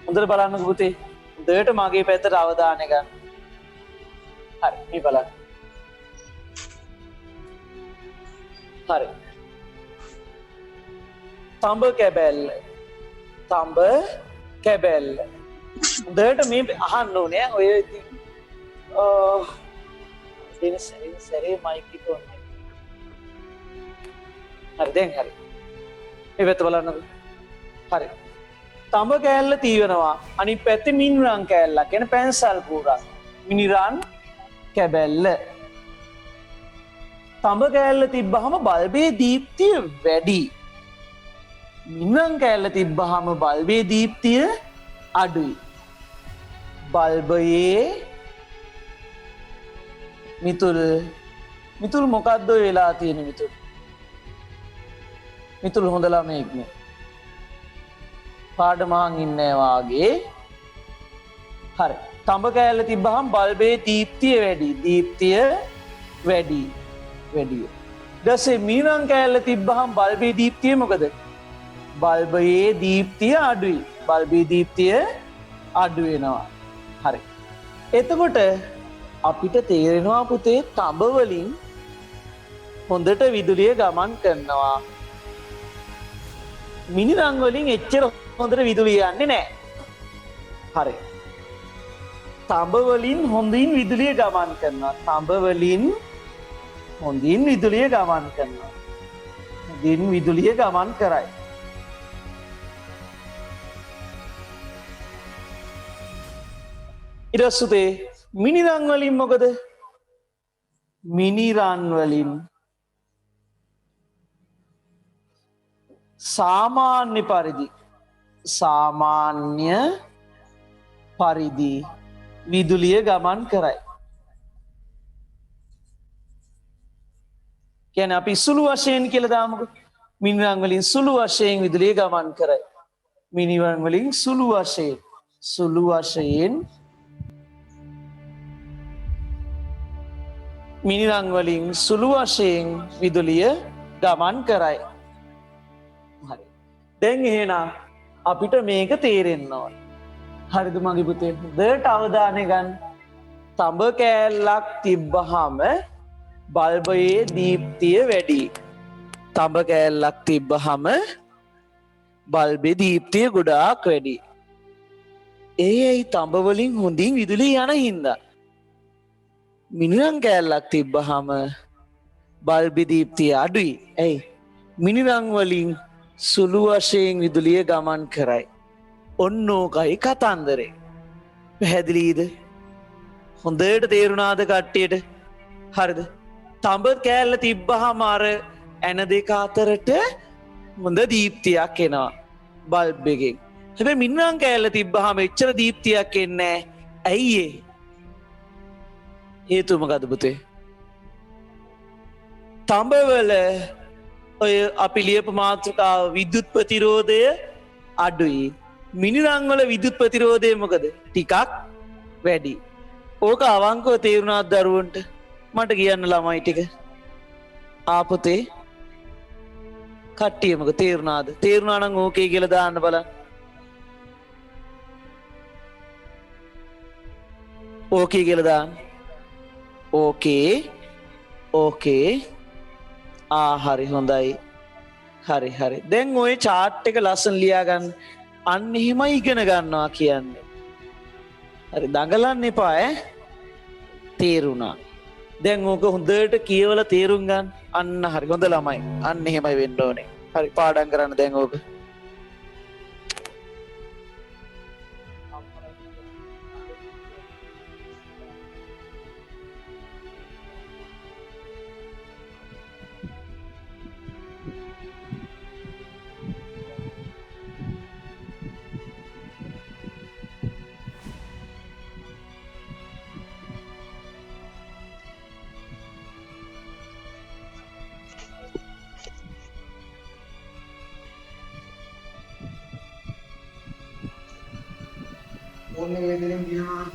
හොඳට බලන්න පුතේ. හොඳට මගේ පැත්තට අවධානය ගන්න. හරි. මේ බලන්න. හරි. තඹ කැබැල්ල. හොඳට මේ අහන්න ඕනේ. ඔය ඉතින් දෙන සැරේ මයික් එක ඕනේ. හරි දැන් හරි. මේ පැත්ත බලන්නකෝ. හරි. තඹ කෑල්ල තීවනවා. අනිත් පැත්තේ මිනිරං කෑල්ලක්. කියන පැන්සල් පුරා. මිනිරං කැබැල්ල. තඹ කෑල්ල තිබ්බහම බල්බේ දීප්තිය වැඩි. මිනිරං කෑල්ල තිබ්බහම බල්බේ දීප්තිය අඩුයි. බල්බයේ මිතුල් මොකද්ද වෙලා තියෙන්නේ මිතුල්? මිතුල් හොඳ ළමයෙක් නේ. පාඩමහන් ඉන්නේ වාගේ. හරි. තඹ කෑල්ල තිබ්බහම බල්බේ දීප්තිය වැඩි. දීප්තිය වැඩි. වැඩි. ඊටසේ මීනරං කෑල්ල තිබ්බහම බල්බේ දීප්තිය මොකද? බල්බයේ දීප්තිය අඩුයි. බල්බේ දීප්තිය අඩු වෙනවා. හරි. එතකොට අපිට තේරෙනවා පුතේ තඹ වලින් හොඳට විදුලිය ගමන් කරනවා. මිනිරං වලින් එච්චර හොඳට විදුලිය යන්නේ නැහැ. හරි. තඹ වලින් හොඳින් විදුලිය ගමන් කරනවා. තඹ වලින් හොඳින් විදුලිය ගමන් කරනවා. හොඳින් විදුලිය ගමන් කරයි. ඊට පස්සේ මිනිරං වලින් මොකද? මිනිරන් වලින් සාමාන්‍ය පරිදි විදුලිය ගමන් කරයි. කියන්නේ අපි සුළු වශයෙන් කියලා දාමුකෝ. මිනිරන් වලින් සුළු වශයෙන් විදුලිය ගමන් කරයි. මිනිරන් වලින් සුළු වශයෙන් මිනිරං වලින් සුළු වශයෙන් විදුලිය ගමන් කරයි. හරි. දැන් එහෙනම් අපිට මේක තේරෙන්න ඕන. හරිද මගේ පුතේ? හොඳට අවධානය ගන්න. තඹ කෑල්ලක් තිබ්බහම බල්බයේ දීප්තිය වැඩි. තඹ කෑල්ලක් තිබ්බහම බල්බේ දීප්තිය ගොඩාක් වැඩි. ඒයි තඹ වලින් හොඳින් විදුලිය යන හින්දා. මිනිරං කෑල්ලක් තිබ්බහම බල්බේ දීප්තිය අඩුයි. ඇයි? මිනිරං වලින් සුළු වශයෙන් විදුලිය ගමන් කරයි. ඔන්න ඕකයි කතන්දරේ. පැහැදිලිද? හොඳට තේරුණාද කට්ටියට? හරිද? තඹ කෑල්ල තිබ්බහම අර ඇන දෙක අතරට හොඳ දීප්තියක් එනවා බල්බ් එකෙන්. හැබැයි මිනිරං කෑල්ල තිබ්බහම එච්චර දීප්තියක් එන්නේ නැහැ. ඇයි ඒ? හේතුව මොකද පුතේ? තඹවල ඔය අපි ලියපු මාතෘකාව විද්‍යුත් ප්‍රතිරෝධය අඩුයි. මිනිරං වල විද්‍යුත් ප්‍රතිරෝධය මොකද? ටිකක් වැඩි. ඕක අවංකව තේරුණාද දරුවන්ට? මට කියන්න ළමයි ටික. ආපුතේ කට්ටිය මොකද තේරුණාද? තේරුණා නම් ඕකේ කියලා දාන්න බලන්න. ඕකේ කියලා දාන්න. ඕකේ හරි හොඳයි. හරි. දැන් ඔය චාට් එක ලස්සන ලියා ගන්න. අන්න එහෙමයි ඉගෙන ගන්නවා කියන්නේ. හරි දඟලන්න එපා ඈ. තේරුණා. දැන් ඕක හොඳට කියවලා තේරුම් ගන්න. අන්න හරි හොඳ ළමයි. අන්න එහෙමයි වෙන්න ඕනේ. හරි පාඩම් කරන්න දැන් ඕක.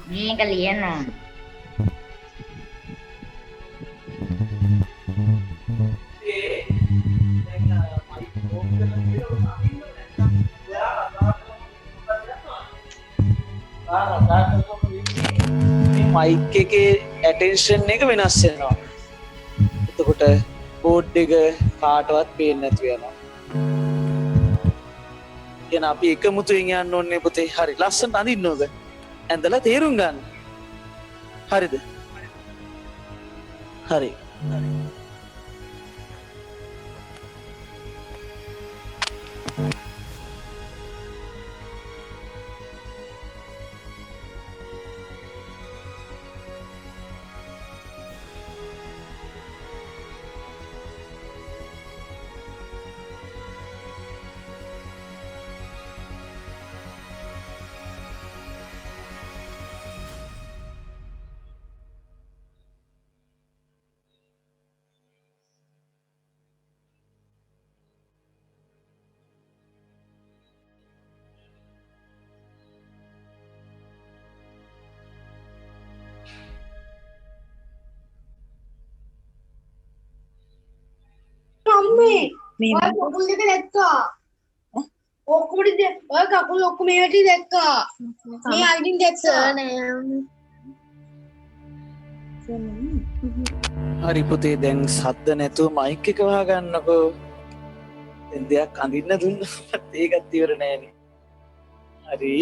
මේක ලියන්න ඕන. මයික් එකේ ඇටෙන්ෂන් එක වෙනස් වෙනවා. එතකොට බෝඩ් එක කාටවත් පේන්නේ නැති වෙනවා. කියන අපි එකමුතුවෙන් යන්න ඕනේ පුතේ. හරි ලස්සනට අඳින්න ඕක. ඇඳලා තේරුම් ගන්න. හරිද? හරි. මම්මී ඔය කකුල් දෙක දැක්කා. ඔක්කොම ඔය කකුල් ඔක්කොම මේවට දැක්කා. මේ අයිඩින් දැක්කා. හරි පුතේ දැන් සද්ද නැතුව මයික් එක වහගන්නකෝ. දැන් දෙයක් අඳින්න දුන්නත් ඒකත් ඉවර නෑනේ. හරි.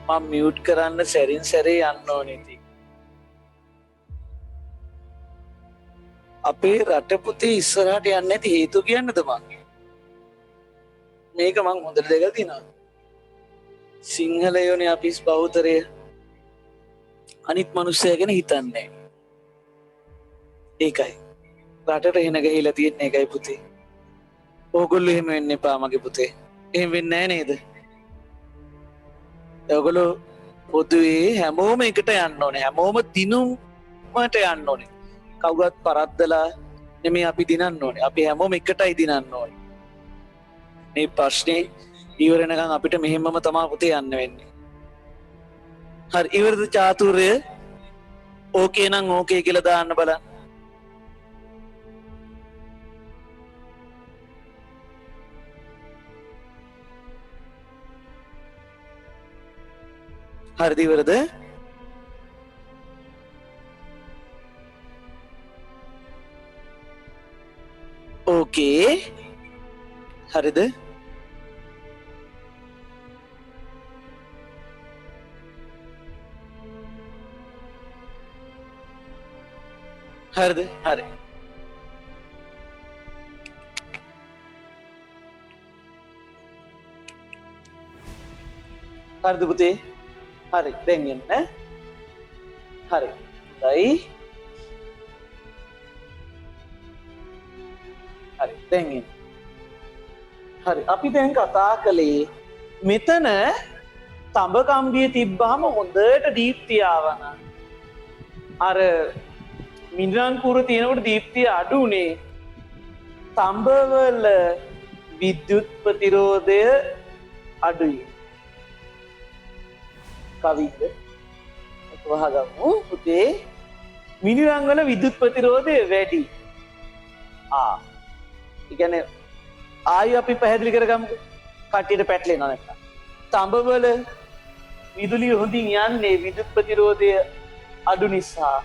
මම මියුට් කරන්න සැරින් සැරේ යන්න ඕනේ ඉතින්. අපේ රට පුතේ ඉස්සරහට යන්නේ නැති හේතු කියන්නද මං? මේක මං හොඳට දැකලා තිනවා. සිංහලයෝනේ අපිස් බහුතරය අනිත් මිනිස්සයා ගැන හිතන්නේ. ඒකයි. රටට එන ගහලා තියෙන්නේ ඒකයි පුතේ. ඕගොල්ලෝ එහෙම වෙන්න එපා මගේ පුතේ. එහෙම වෙන්නේ නැහැ නේද? ඔයගොල්ලෝ පොදුවේ හැමෝම එකට යන්න ඕනේ. හැමෝම දිනුමට යන්න ඕනේ. කවුරුත් පරද්දලා නෙමෙයි අපි දිනන්න ඕනේ. අපි හැමෝම එකටයි දිනන්න ඕනේ. මේ ප්‍රශ්නේ ඉවර වෙනකන් අපිට මෙහෙමම තමයි පුතේ යන්න වෙන්නේ. හරි ඉවරද චාතුර්ය? ඕකේ නම් ඕකේ කියලා දාන්න බලන්න. හරිද ඉවරද? ඕකේ හරිද? හරිද? හරි. හරිද පුතේ? හරි දැන් එන්න. හරි. හොඳයි. හරි දැන් එන්න. හරි අපි දැන් කතා කළේ මෙතන තඹ කම්බිය තිබ්බහම හොඳට දීප්තිය ආවන. අර මිනිරන්පුර තියෙනකොට දීප්තිය අඩු උනේ තඹවල විද්‍යුත් ප්‍රතිරෝධය අඩුයි. කවිද වහගමු පුතේ මිනිරංගල විද්‍යුත් ප්‍රතිරෝධය වැඩි. ඒ කියන්නේ ආයි අපි පැහැදිලි කරගමුකෝ. කට්ටියට පැටලෙනවා නැත්තම්. තඹවල විදුලිය හොඳින් යන්නේ විද්‍යුත් ප්‍රතිරෝධය අඩු නිසා.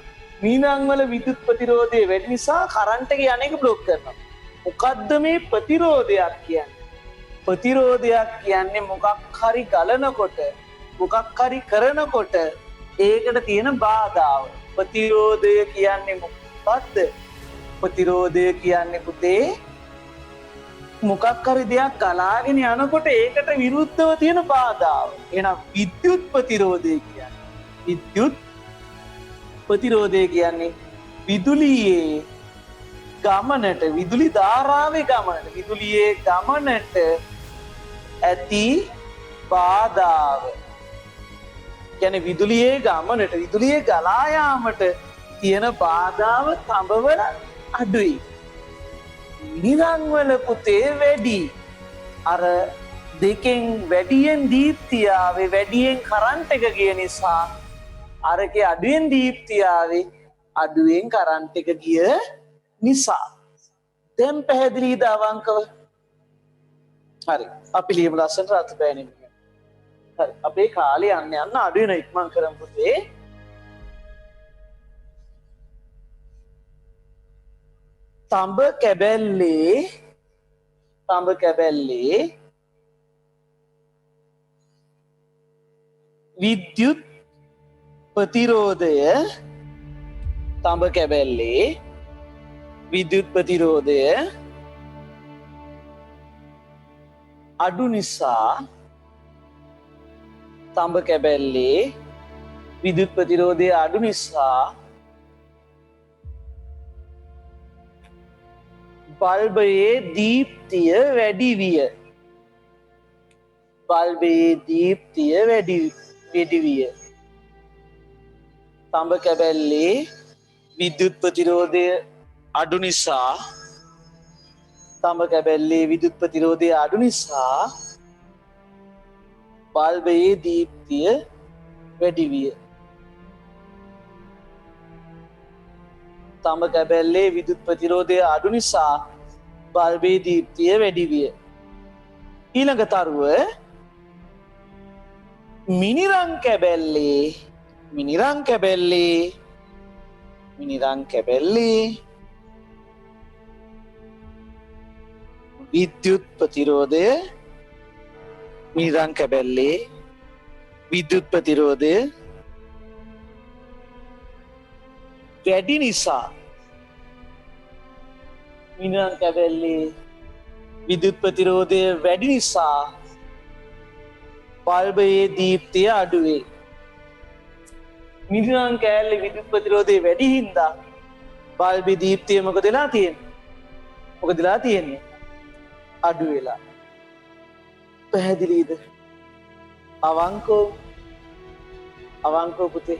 මිනිරංගල විද්‍යුත් ප්‍රතිරෝධය වැඩි නිසා කරන්ට් එක යන්නේ බ්ලොක් කරනවා. මොකද්ද මේ ප්‍රතිරෝධයක් කියන්නේ? ප්‍රතිරෝධයක් කියන්නේ මොකක් හරි ගලනකොට මොකක් හරි කරනකොට ඒකට තියෙන බාධාව. ප්‍රතිරෝධය කියන්නේ මොකක්ද? ප්‍රතිරෝධය කියන්නේ පුතේ මොකක් හරි දෙයක් ගලාගෙන යනකොට ඒකට විරුද්ධව තියෙන බාධාව. එහෙනම් විද්‍යුත් ප්‍රතිරෝධය කියන්නේ විද්‍යුත් ප්‍රතිරෝධය කියන්නේ විදුලියේ ගමනට විදුලි ධාරාවේ ගමනට විදුලියේ ගමනට ඇති බාධාව. කියන්නේ විදුලියේ ගමනට විදුලියේ ගලා යාමට තියෙන බාධාව තඹවල අඩුයි. මිනිරංගවල පුතේ වැඩි. අර දෙකෙන් වැඩියෙන් දීප්තිය ආවේ වැඩියෙන් කරන්ට් එක ගිය නිසා අරකේ අඩුවෙන් දීප්තිය ආවේ අඩුවෙන් කරන්ට් එක ගිය නිසා. දැන් පැහැදිලිද අවංකව? හරි අපි ලියමු ලස්සනට රත් පෑනෙන්න. හරි අපේ කාලේ යන්න අඩු වෙන ඉක්මන් කරමු පුතේ. තඹ කැබැල්ලේ විද්‍යුත් ප්‍රතිරෝධය තඹ කැබැල්ලේ විද්‍යුත් ප්‍රතිරෝධය අඩු නිසා තඹ කැබැල්ලේ විද්‍යුත් ප්‍රතිරෝධය අඩු නිසා බල්බයේ දීප්තිය වැඩි විය. බල්බයේ දීප්තිය වැඩි විය. තඹ කැබැල්ලේ විද්‍යුත් ප්‍රතිරෝධය අඩු නිසා තඹ කැබැල්ලේ විද්‍යුත් ප්‍රතිරෝධය අඩු නිසා බල්බයේ දීප්තිය වැඩි විය. තඹ කැබැල්ලේ විදුත් ප්‍රතිරෝධය අඩු නිසා බල්බේ දීප්තිය වැඩි විය. ඊළඟ තරුව මිනිරං කැබැල්ලේ විද්‍යුත් ප්‍රතිරෝධය වැඩි නිසා මිනිරං කැබැල්ලේ විද්‍යුත් ප්‍රතිරෝධය වැඩි නිසා බල්බයේ දීප්තිය අඩුවේ. මිනිරං කෑල්ලේ විද්‍යුත් ප්‍රතිරෝධය වැඩි හින්දා බල්බේ දීප්තිය මොකදලා තියෙන්නේ? අඩු වෙලා. පැහැදිලිද? අවංකෝ පුතේ.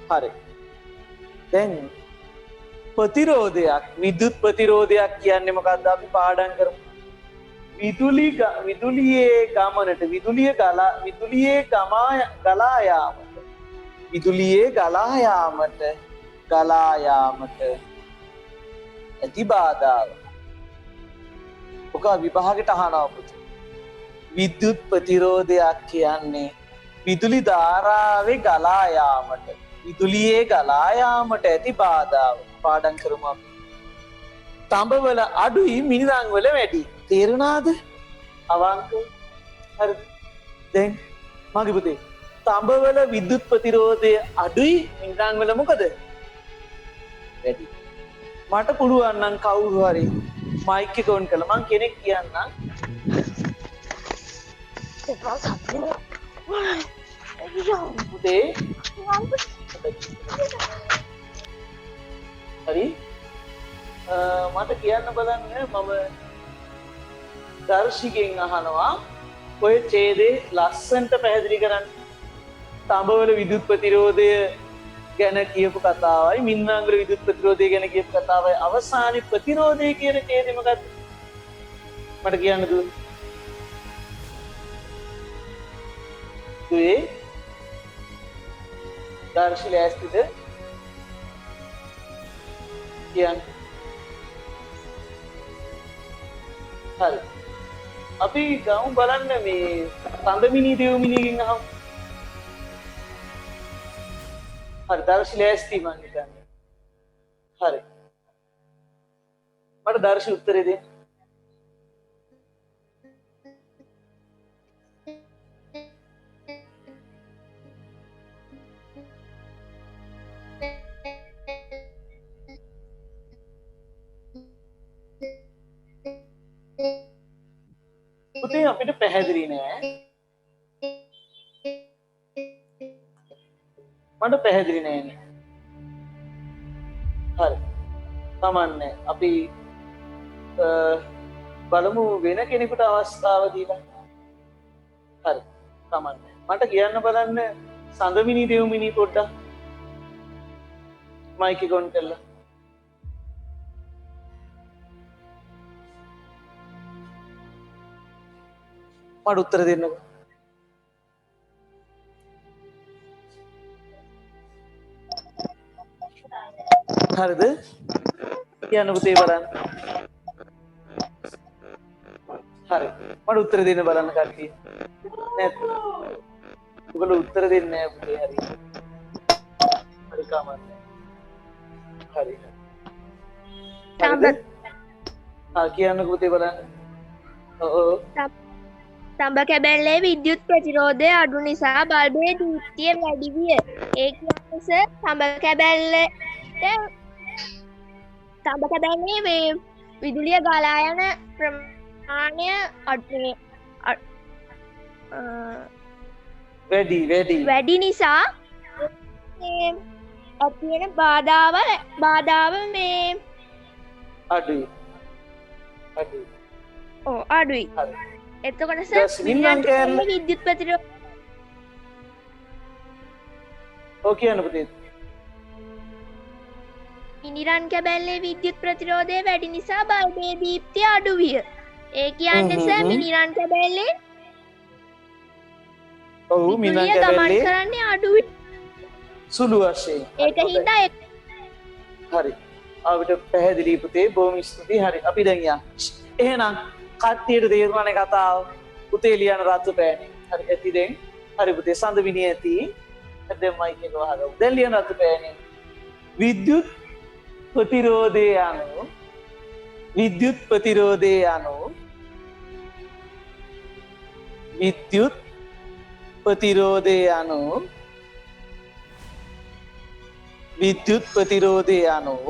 හරි. දැන් ප්‍රතිරෝධයක් විද්‍යුත් ප්‍රතිරෝධයක් කියන්නේ මොකක්ද අපි පාඩම් කරමු. විදුලියේ ගලා යාමට ඇති බාධාව. ඔක විභාගෙට අහනවා පුතේ. විද්‍යුත් ප්‍රතිරෝධයක් කියන්නේ විදුලි ධාරාවේ විදුලියේ ගලා යාමට ඇති බාධාව. පාඩම් කරමු අපි. තඹවල අඩුයි මිනිරං වල වැඩි. තේරුණාද? අවංකව. හරි. දැන් මගේ පුතේ තඹවල විද්‍යුත් ප්‍රතිරෝධය අඩුයි මිනිරං වල මොකද? වැඩි. මට පුළුවන් නම් කවුරු හරි මයික් එක ඔන් කළා මං කෙනෙක් කියන්නම්. පුතේ හරි මට කියන්න බලන්න මම දර්ශිකෙන් අහනවා ඔය ඡේදේ ලස්සන්ට පැහැදිලි කරන්න. තඹවල විදුත් ප්‍රතිරෝධය ගැන කියපු කතාවයි මින්නාංගල විදුත් ප්‍රතිරෝධය ගැන කියපු කතාවයි අවසානයේ ප්‍රතිරෝධය කියන ඡේදෙ මොකක්ද? මට කියන්න දුන්න. දුවේ දර්ශි ලෑස්තිද? කියන්න. හරි. අපි ගමු බලන්න මේ තඳමිනී දෙව්මිනීගෙන් අහමු. හරි දර්ශි ලෑස්ති මං හිතන්නේ. හරි. මට දර්ශි උත්තරේ දෙන්න. පුතේ අපිට පැහැදිලි නෑ. මට පැහැදිලි නෑනේ. හරි. කමන්නේ. අපි බලමු වෙන කෙනෙකුට අවස්ථාව දීලා. හරි. කමන්නේ. මට කියන්න බලන්න සඳමිනී දෙව්මිනී පොඩ්ඩක් මයික් එක ඔන් කරලා. මට උත්තර දෙන්නකෝ. හරිද? කියන්න පුතේ බලන්න. හරි. මට උත්තර දෙන්න බලන්න කට්ටිය. නැත්. ඔයගොල්ලෝ උත්තර දෙන්නේ නැහැ පුතේ හරි. හරි කමන්නේ. හරි. කියන්නකෝ පුතේ බලන්න. ඔව්. තඹ කැබැල්ලේ විද්‍යුත් ප්‍රතිරෝධය අඩු නිසා බල්බේ දීප්තිය වැඩි විය. ඒ කියන්නේ තඹ කැබැල්ලේ විදුලිය ගලා යන ප්‍රමාණය වැඩි නිසා ඇතිවෙන බාධාව මේ අඩුයි. එතකොට විද්‍යුත් ප්‍රතිරෝධය කියන්න පුතේ. මිනිරන් කැබැල්ලේ විද්‍යුත් ප්‍රතිරෝධය වැඩි නිසා බල්බේ දීප්තිය අඩු විය. ඒ කියන්නේ මිනිරන් කැබැල්ලේ විදුලිය ගමන් කරන්නේ අඩුයි. සුළු වශයෙන්. ඒක හින්දා හරි. අපිට පැහැදිලි පුතේ බොහොම ස්තුතියි. හරි. අපි දැන් යන්න. එහෙනම් කට්ටියට තේරුණානේ කතාව. පුතේ ලියන රතු පෑනේ. හරි. ඇති දැන්. හරි පුතේ සඳ විනිය ඇති. දැන් මයික් එක වහගමු. දැන් ලියන රතු පෑනේ. විද්‍යුත් ප්‍රතිරෝධය අනුව විද්‍යුත් ප්‍රතිරෝධය අනුව විද්‍යුත් ප්‍රතිරෝධය අනුව විද්‍යුත් ප්‍රතිරෝධය අනුව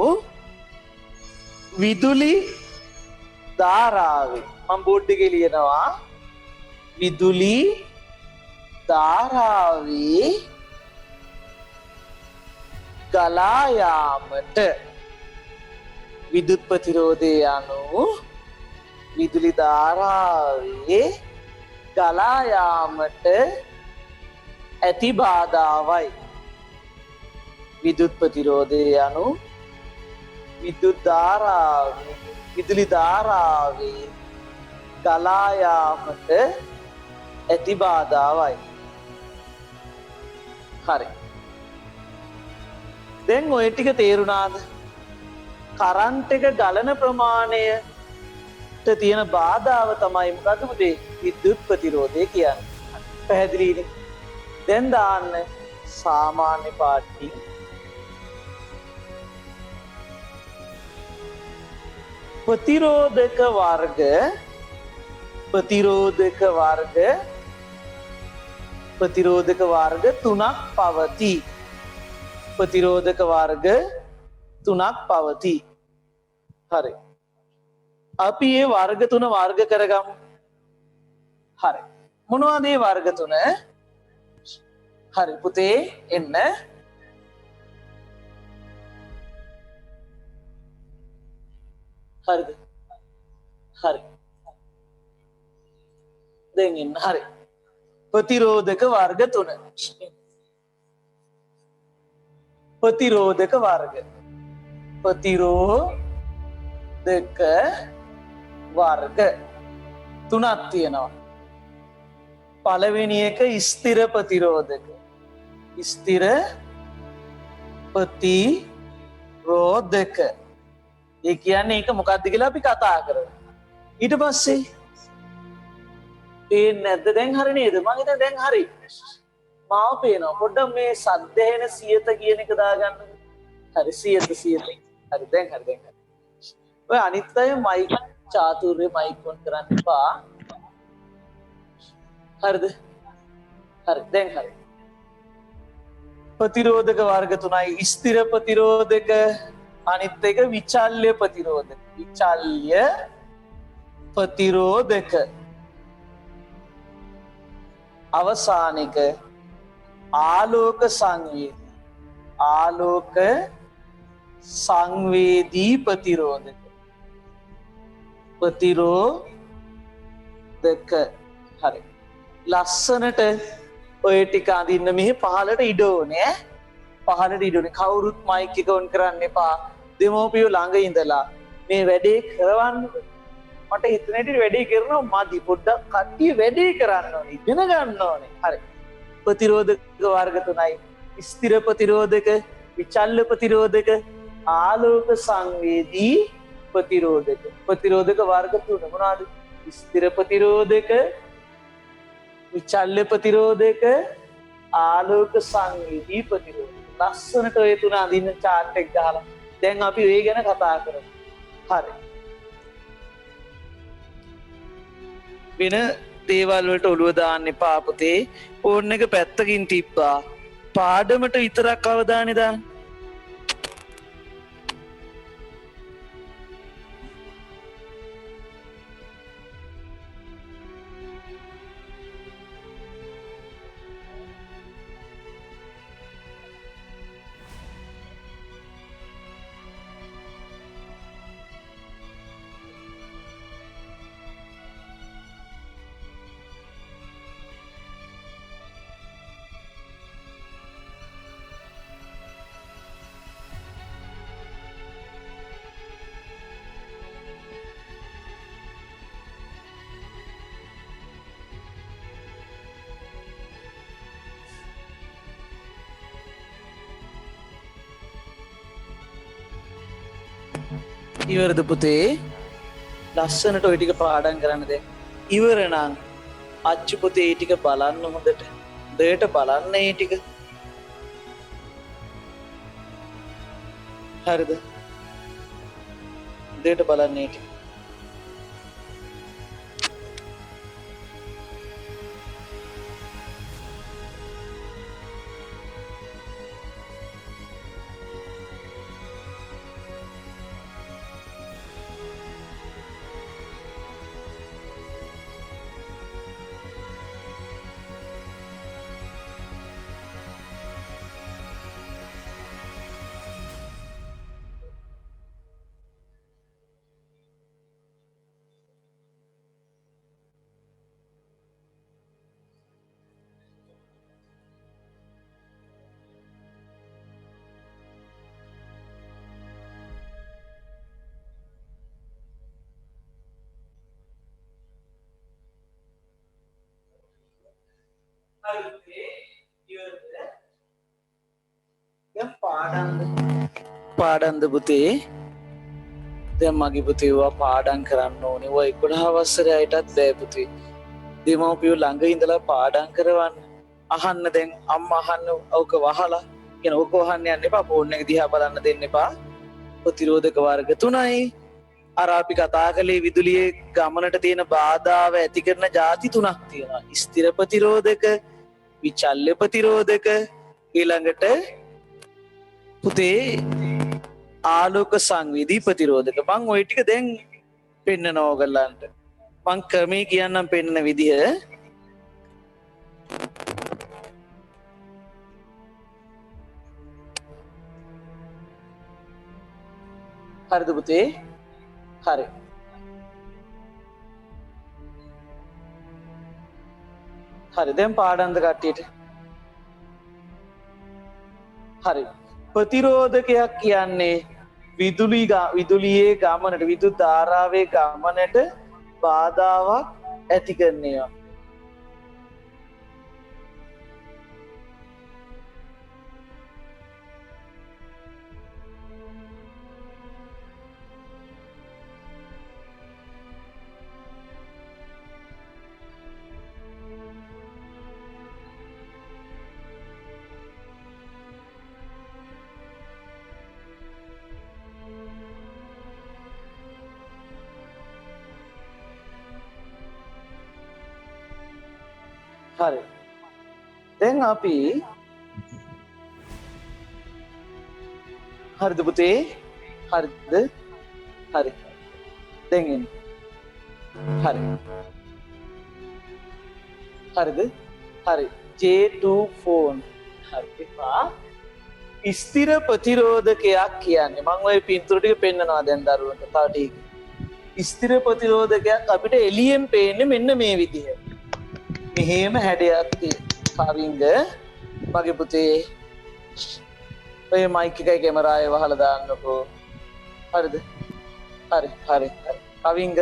විදුලි ධාරාවේ මම බෝඩ් එකේ ලියනවා විදුලි ධාරාවේ ගලා යාමට විදුත් ප්‍රතිරෝධය අනුව විදුලි ධාරාවේ ගලා යාමට ඇති බාධාවයි. විදුත් ප්‍රතිරෝධය අනුව විදුලි ධාරාවේ ගලා යාමට ඇති බාධාවයි. හරි. දැන් ඔය ටික තේරුණාද? කරන්ට් එක ගලන ප්‍රමාණයට තියෙන බාධාව තමයි මොකද්ද පුතේ? විද්‍යුත් ප්‍රතිරෝධය කියන්නේ. පැහැදිලිනේ? දැන් දාන්න සාමාන්‍ය පාටින් ප්‍රතිරෝධක වර්ග තුනක් පවතී. ප්‍රතිරෝධක වර්ග තුනක් පවතී. හරි. අපි මේ වර්ග තුන වර්ග කරගමු. හරි. මොනවද මේ වර්ග තුන? හරි පුතේ එන්න. හරිද? හරි. දැන් එන්න. හරි. ප්‍රතිරෝධක වර්ග තුන. ප්‍රතිරෝධක වර්ග තුනක් තියෙනවා. පළවෙනි එක ස්ථිර ප්‍රතිරෝධක. ස්ථිර ප්‍රතිරෝධක. ඒ කියන්නේ ඒක මොකක්ද කියලා අපි කතා කරමු. ඊට පස්සේ පේන්නේ නැද්ද? දැන් හරි නේද? මම හිතන්නේ දැන් හරි. මාව පේනවා. පොඩ්ඩක් මේ සද්ද එන 100ත කියන එක දාගන්න. හරි 100. හරි දැන් හරි. ඔය අනිත් අය මයික් චාතුර්ය මයික් ඔන් කරන්න එපා. හරිද? හරි දැන් හරි. ප්‍රතිරෝධක වර්ග තුනයි. ස්ථිර ප්‍රතිරෝධක, අනිත් එක විචල්්‍ය ප්‍රතිරෝධක. විචල්්‍ය ප්‍රතිරෝධක. අවසානික ආලෝක සංවේදී ප්‍රතිරෝධක. හරි. ලස්සනට ඔය ටික අඳින්න මෙහි පහලට ඉඩ ඕනේ. පහලට ඉඩ ඕනේ. කවුරුත් මයික් එක ඔන් කරන්න එපා. දෙමෝපියෝ ළඟ ඉඳලා මේ වැඩේ කරවන්න. මට හිතන හැටියට වැඩේ කරනවා මදි. පොඩ්ඩක් කට්ටිය වැඩේ කරන්න ඕනේ. ඉගෙන ගන්න ඕනේ. හරි. ප්‍රතිරෝධක වර්ග තුනයි. ස්ථිර ප්‍රතිරෝධක, විචල්්‍ය ප්‍රතිරෝධක, ආලෝක සංවේදී ප්‍රතිරෝධක. ප්‍රතිරෝධක වර්ග තුන මොනවාද? ස්ථිර ප්‍රතිරෝධක, විචල්්‍ය ප්‍රතිරෝධක, ආලෝක සංවේදී ප්‍රතිරෝධක. ලස්සනට ඔය තුන අඳින්න chart එක ගහලා. දැන් අපි ඔය ගැන කතා කරමු. හරි. වෙන දේවල් වලට ඔළුව දාන්න එපා පුතේ. ෆෝන් එක පැත්තකින් තිබ්බා. පාඩමට විතරක් අවධානය දාන්න. ඉවරද පුතේ ලස්සනට ඔය ටික පාඩම් කරන්න දැන් ඉවර නම් අච්චු පුතේ ඒ ටික බලන්න හොඳට දෙයට බලන්න ඒ ටික හරිද දෙයට බලන්න ඒ ටික පාඩන්ද පුතේ දැන් මගේ පුතේවා පාඩම් කරන්න ඕනේ ඔය 11 වසරේ අයටත් බෑ පුතේ දෙමව්පියෝ ළඟ ඉඳලා පාඩම් කරවන්න අහන්න දැන් අම්මා අහන්න ඕක වහලා කියන ඕක වහන්න යන්න එපා ෆෝන් එක දිහා බලන්න දෙන්න එපා ප්‍රතිරෝධක වර්ග 3යි අර අපි කතා කළේ විදුලියේ ගමනට තියෙන බාධාව ඇති කරන ಜಾති 3ක් තියෙනවා ස්ථිර ප්‍රතිරෝධක විචල්්‍ය ප්‍රතිරෝධක ඊළඟට පුතේ ආලෝක සංවේදී ප්‍රතිරෝධක මං ওই ටික දැන් පෙන්නනවා ඔයගලන්ට මං ක්‍රමේ කියන්නම් පෙන්නන විදිහ හරිද පුතේ හරි හරි දැන් පාඩම්ද කට්ටියට හරි ප්‍රතිරෝධකයක් කියන්නේ විදුලියේ ගමනට විදුලි ධාරාවේ ගමනට බාධාවක් ඇති කරනවා හරි දැන් අපි හරිද පුතේ හරිද හරි දැන් එන්න හරි හරිද හරි J2 ෆෝන් හරි ස්ථිර ප්‍රතිරෝධකයක් කියන්නේ මම ওই පින්තූර ටික පෙන්නනවා දැන් දරුවන්ට තව ටික ස්ථිර ප්‍රතිරෝධකයක් අපිට එළියෙන් පේන්නේ මෙන්න මේ විදිහට මෙහෙම හැඩයක් තියෙනවා කවින්ද මගේ පුතේ ඔය මයික් එකයි කැමරාව වහලා දාන්නකෝ හරිද හරි හරි හරි කවින්ද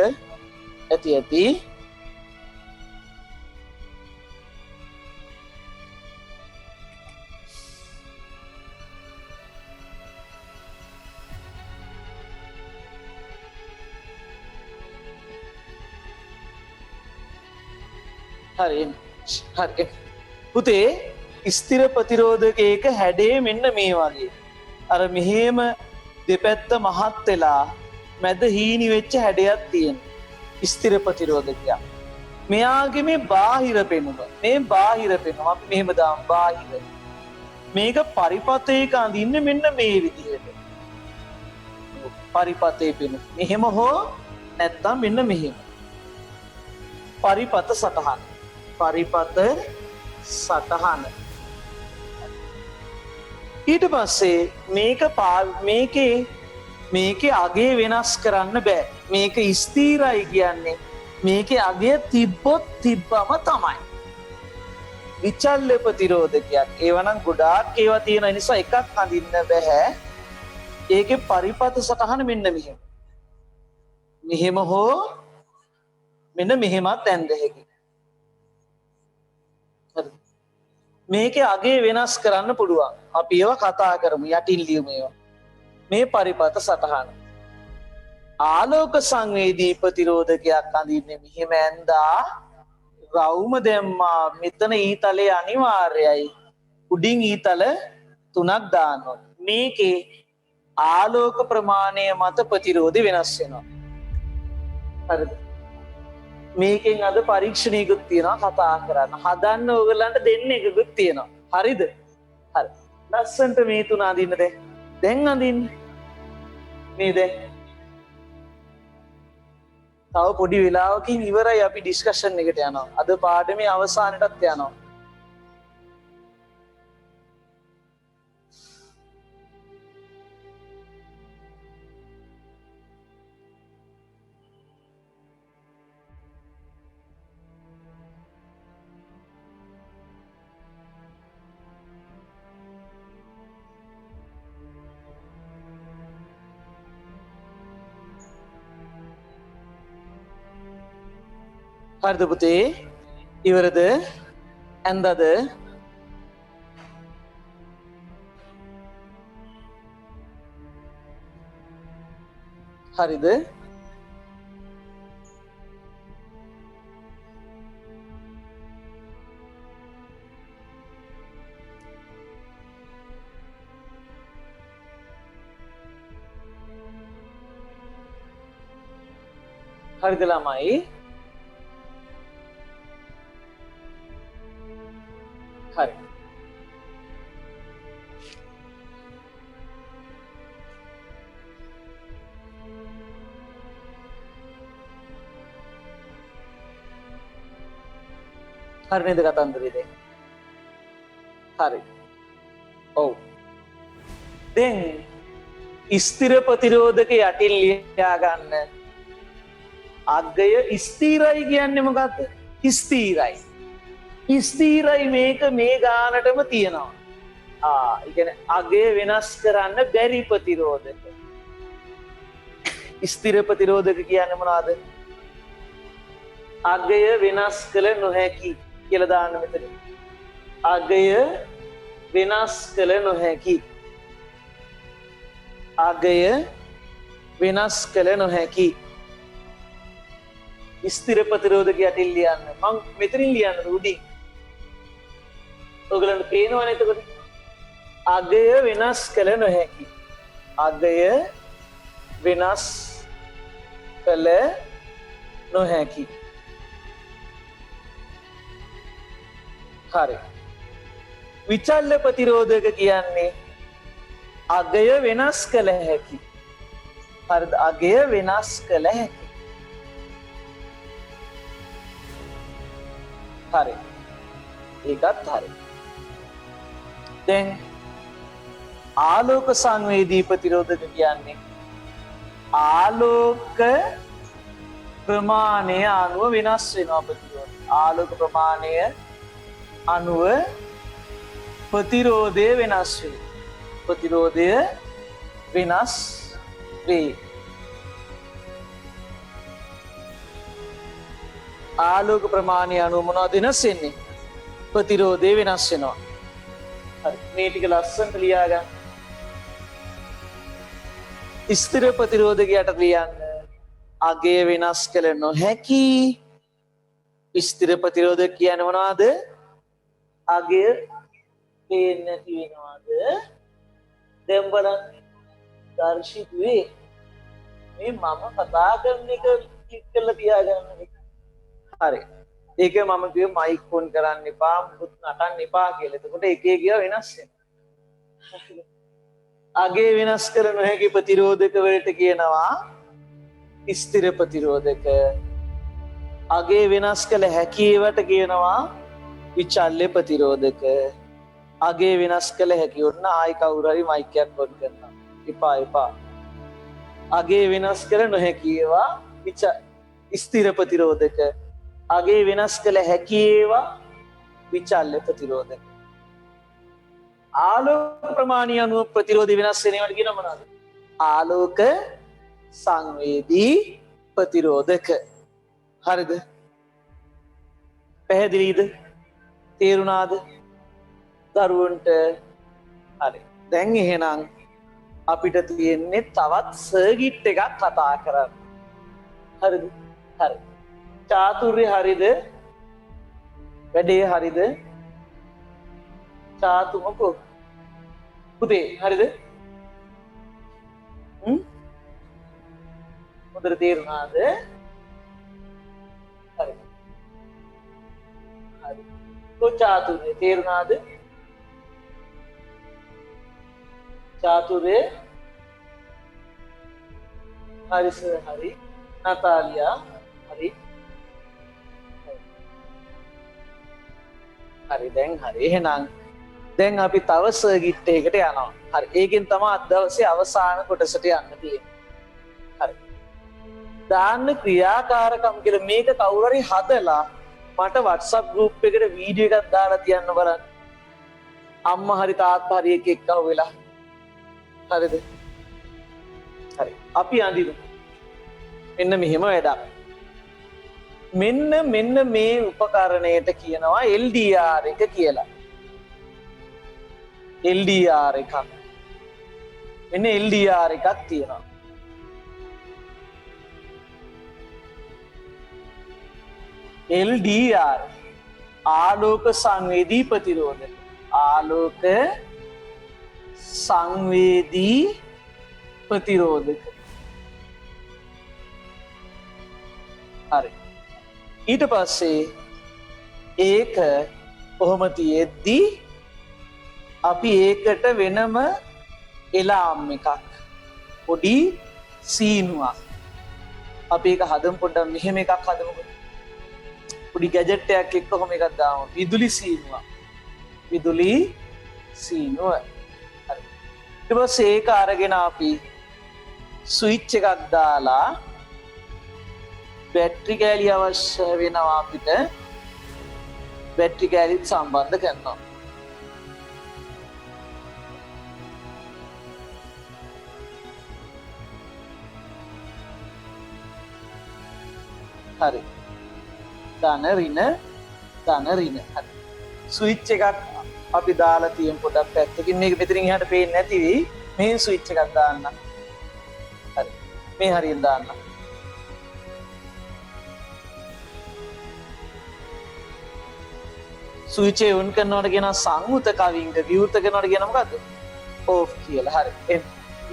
ඇති හරි හරි පුතේ ස්ථිර ප්‍රතිරෝධකයක හැඩේ මෙන්න මේ වගේ අර මෙහෙම දෙපැත්ත මහත් වෙලා මැද හීනි වෙච්ච හැඩයක් තියෙන ස්ථිර ප්‍රතිරෝධකයක් මෙයාගේ මේ බාහිර පෙනුම මේ බාහිර පෙනුම අපි මෙහෙම දාමු බාහිර මේක පරිපතයක අඳින්නේ මෙන්න මේ විදිහට පරිපතේ පෙනුම මෙහෙම හෝ නැත්නම් මෙන්න මෙහෙම පරිපත සටහන පරිපත සටහන ඊට පස්සේ මේකේ අගේ වෙනස් කරන්න බෑ මේක ස්ථිරයි කියන්නේ මේකේ අගේ තිබ්බොත් තිබ්බම තමයි විචල්්‍ය ප්‍රතිරෝධකයක් ඒවනම් ගොඩාක් ඒවා තියෙන නිසා එකක් අඳින්න බෑ ඒකේ පරිපත සටහන මෙන්න මෙහෙම හෝ මෙන්න මෙහෙමත් ඇන්ද හැකි මේකේ අගේ වෙනස් කරන්න පුළුවන් අපි ඒවා කතා කරමු යටින් ලියමු ඒවා මේ පරිපත සටහන ආලෝක සංවේදී ප්‍රතිරෝධකයක් අඳින්නේ මෙහෙම ඇඳා රවුම දැම්මා මෙතන ඊතලේ අනිවාර්යයි උඩින් ඊතල 3ක් දාන්න ඕනේ. මේකේ ආලෝක ප්‍රමාණය මත ප්‍රතිරෝධය වෙනස් වෙනවා. හරිද? මේකෙන් අද පරීක්ෂණයකුත් තියෙනවා කතා කරන්න. හදන්න ඕගලන්ට දෙන්න එකකුත් තියෙනවා. හරිද? හරි. ලස්සන්ට මේ 3 අඳින්න දැන් අඳින්න. මේ දැන් තව පොඩි වෙලාවකින් ඉවරයි අපි ඩිස්කෂන් එකට යනවා. අද පාඩමේ අවසානයටත් යනවා. හරිද පුතේ? ඉවරද? ඇන්දද? හරිද? හරිද ළමයි? හරි. හරි නේද කතන්දරේ දැන්? හරි. ඔව්. දැන් ස්ථිර ප්‍රතිරෝධක යටින් ලියා ගන්න. අගය ස්ථිරයි කියන්නේ මොකක්ද? ස්ථිරයි. ස්ථීරයි මේක මේ ගානටම තියෙනවා. ඒ කියන්නේ අගය වෙනස් කරන්න බැරි ප්‍රතිරෝධක. ස්ථිර ප්‍රතිරෝධක කියන්නේ මොනවද? අගය වෙනස් කළ නොහැකි කියලා දාන්න මෙතන. අගය වෙනස් කළ නොහැකි. අගය වෙනස් කළ නොහැකි. ස්ථිර ප්‍රතිරෝධක යටින් ලියන්න. මම මෙතනින් ලියන්න උඩින්. ඔයගලන්ට පේනවනේ එතකොට අගය වෙනස් කළ නොහැකි. අගය වෙනස් කළ නොහැකි. හරි. විචල්්‍ය ප්‍රතිරෝධක කියන්නේ අගය වෙනස් කළ හැකි. හරිද? අගය වෙනස් කළ හැකි. හරි. ඒකත් හරි. දැන් ආලෝක සංවේදී ප්‍රතිරෝධක කියන්නේ ආලෝක ප්‍රමාණය අනුව වෙනස් වෙනවා ප්‍රතිරෝධය. ආලෝක ප්‍රමාණය අනුව ප්‍රතිරෝධය වෙනස් වේ. ප්‍රතිරෝධය වෙනස් වේ. ආලෝක ප්‍රමාණය අනුව මොනවද වෙනස් වෙන්නේ? ප්‍රතිරෝධය වෙනස් වෙනවා. හරි. මේ ටික ලස්සනට ලියා ගන්න. ස්ථිර ප්‍රතිරෝධකයට ලියන්න අගය වෙනස් කළ නොහැකි. ස්ථිර ප්‍රතිරෝධක කියන්නේ මොනවද? අගය පේන්නේ නැති වෙනවද? දැන් බලන්න දර්ශිතුවේ මේ මම කතා කරන එක ක්ලික් කරලා තියාගන්න. හරි. ඒක මම කිව්වේ මයික් ඔන් කරන්න එපා, මුත් නටන්න එපා කියලා. එතකොට එක එක වෙනස් වෙනවා. අගේ වෙනස් කර නොහැකි ප්‍රතිරෝධක වලට කියනවා ස්ථිර ප්‍රතිරෝධක. අගේ වෙනස් කළ හැකි ඒවට කියනවා විචල්්‍ය ප්‍රතිරෝධක. අගේ වෙනස් කළ හැකි ඔන්න ආයි කවුරු හරි මයික් එකක් ඔන් කරනවා. එපා. අගේ වෙනස් කළ නොහැකි ඒවා ස්ථිර ප්‍රතිරෝධක. අගේ වෙනස් කළ හැකි ඒවා විචල්්‍ය ප්‍රතිරෝධක. ආලෝක ප්‍රමාණය අනුව ප්‍රතිරෝධය වෙනස් වෙනවට කියන මොනවද? ආලෝක සංවේදී ප්‍රතිරෝධක. හරිද? පැහැදිලිද? තේරුණාද? දරුවන්ට හරි. දැන් එහෙනම් අපිට තියෙන්නේ තවත් සර්කිට් එකක් කතා කරන්න. හරිද? හරි. චාතුර්ය හරිද? වැඩේ හරිද? චාතු මොකෝ? පුතේ හරිද? හොඳට තේරුණාද? හරි. හරි. તો චාතුර්ය තේරුණාද? චාතුර්ය හරි සර් හරි. නතාලියා හරි. හරි දැන් හරි. එහෙනම් දැන් අපි තව සර්කිට් එකකට යනවා. හරි. ඒකෙන් තමයි අද දවසේ අවසාන කොටසට යන්න තියෙන්නේ. හරි. දාන්න ක්‍රියාකාරකම් කියලා මේක කවුරු හරි හදලා මට WhatsApp group එකට වීඩියෝ එකක් දාලා තියන්න බලන්න. අම්මා හරි තාත්තා හරි එක එක්කව වෙලා. හරිද? හරි. අපි අඳිමු. මෙන්න මෙහෙම වැඩක්. මෙන්න මේ උපකරණයට කියනවා LDR එක කියලා. LDR එකක්. මෙන්න LDR එකක් තියෙනවා. LDR ආලෝක සංවේදී ප්‍රතිරෝධක. ආලෝක සංවේදී ප්‍රතිරෝධක. හරි. ඊට පස්සේ ඒක කොහොම තියෙද්දී අපි ඒකට වෙනම එලාම් එකක් පොඩි සීනුවක් අපි ඒක හදමු. පොඩ්ඩක් මෙහෙම එකක් හදමුකෝ. පොඩි ගැජට් එකක් එක්ක කොහොම එකක් දාමු. විදුලි සීනුවක්. විදුලි සීනුව. හරි. ඊට පස්සේ ඒක අරගෙන අපි ස්විච් එකක් දාලා බැටරි කෑලි අවශ්‍ය වෙනවා අපිට. බැටරි කෑලිත් සම්බන්ධ කරනවා. හරි. ධන ඍණ හරි. ස්විච් එකක් අපි දාලා තියෙන පොඩක් පැත්තකින් මේක මෙතනින් එහාට පේන්නේ නැති වෙයි. මේ ස්විච් එකක් දාන්න. හරි. මේ හරියෙන් දාන්න. ස්විච් එක ඔන් කරනකොට කියන සංවෘත කවින්ක විවෘත කරනකොට කියන මොකද්ද? ඕෆ් කියලා. හරි.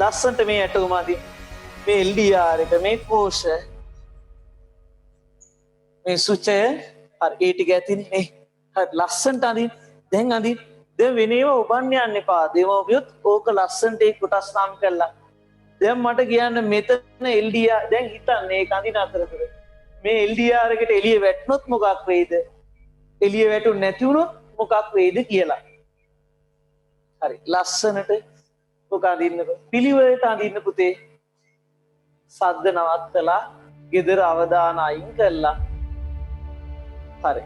ලස්සන්ට මේ ඇටුම අදින් මේ LDR එක මේ කෝෂ මේ සුචය හරි ඒ ටික ඇතිනේ නේ. හරි ලස්සන්ට අදින්. දැන් අදින්. දැන් වෙනේව ඔබන්න යන්න එපා. දෙමෝපියොත් ඕක ලස්සන්ට ඒ කොටස් නම් කරලා. දැන් මට කියන්න මෙතන LDR දැන් හිතන්න ඒක අදින අතරතුර මේ LDR එකට එළිය වැටුනොත් මොකක් වෙයිද? එළිය වැටුනේ නැති වුණොත් මොකක් වෙයිද කියලා. හරි ලස්සනට ඔක අදින්නකො. පිළිවෙලට අදින්න පුතේ. සද්ද නවත්තලා ගෙදර අවධාන අයින් කළා. හරි.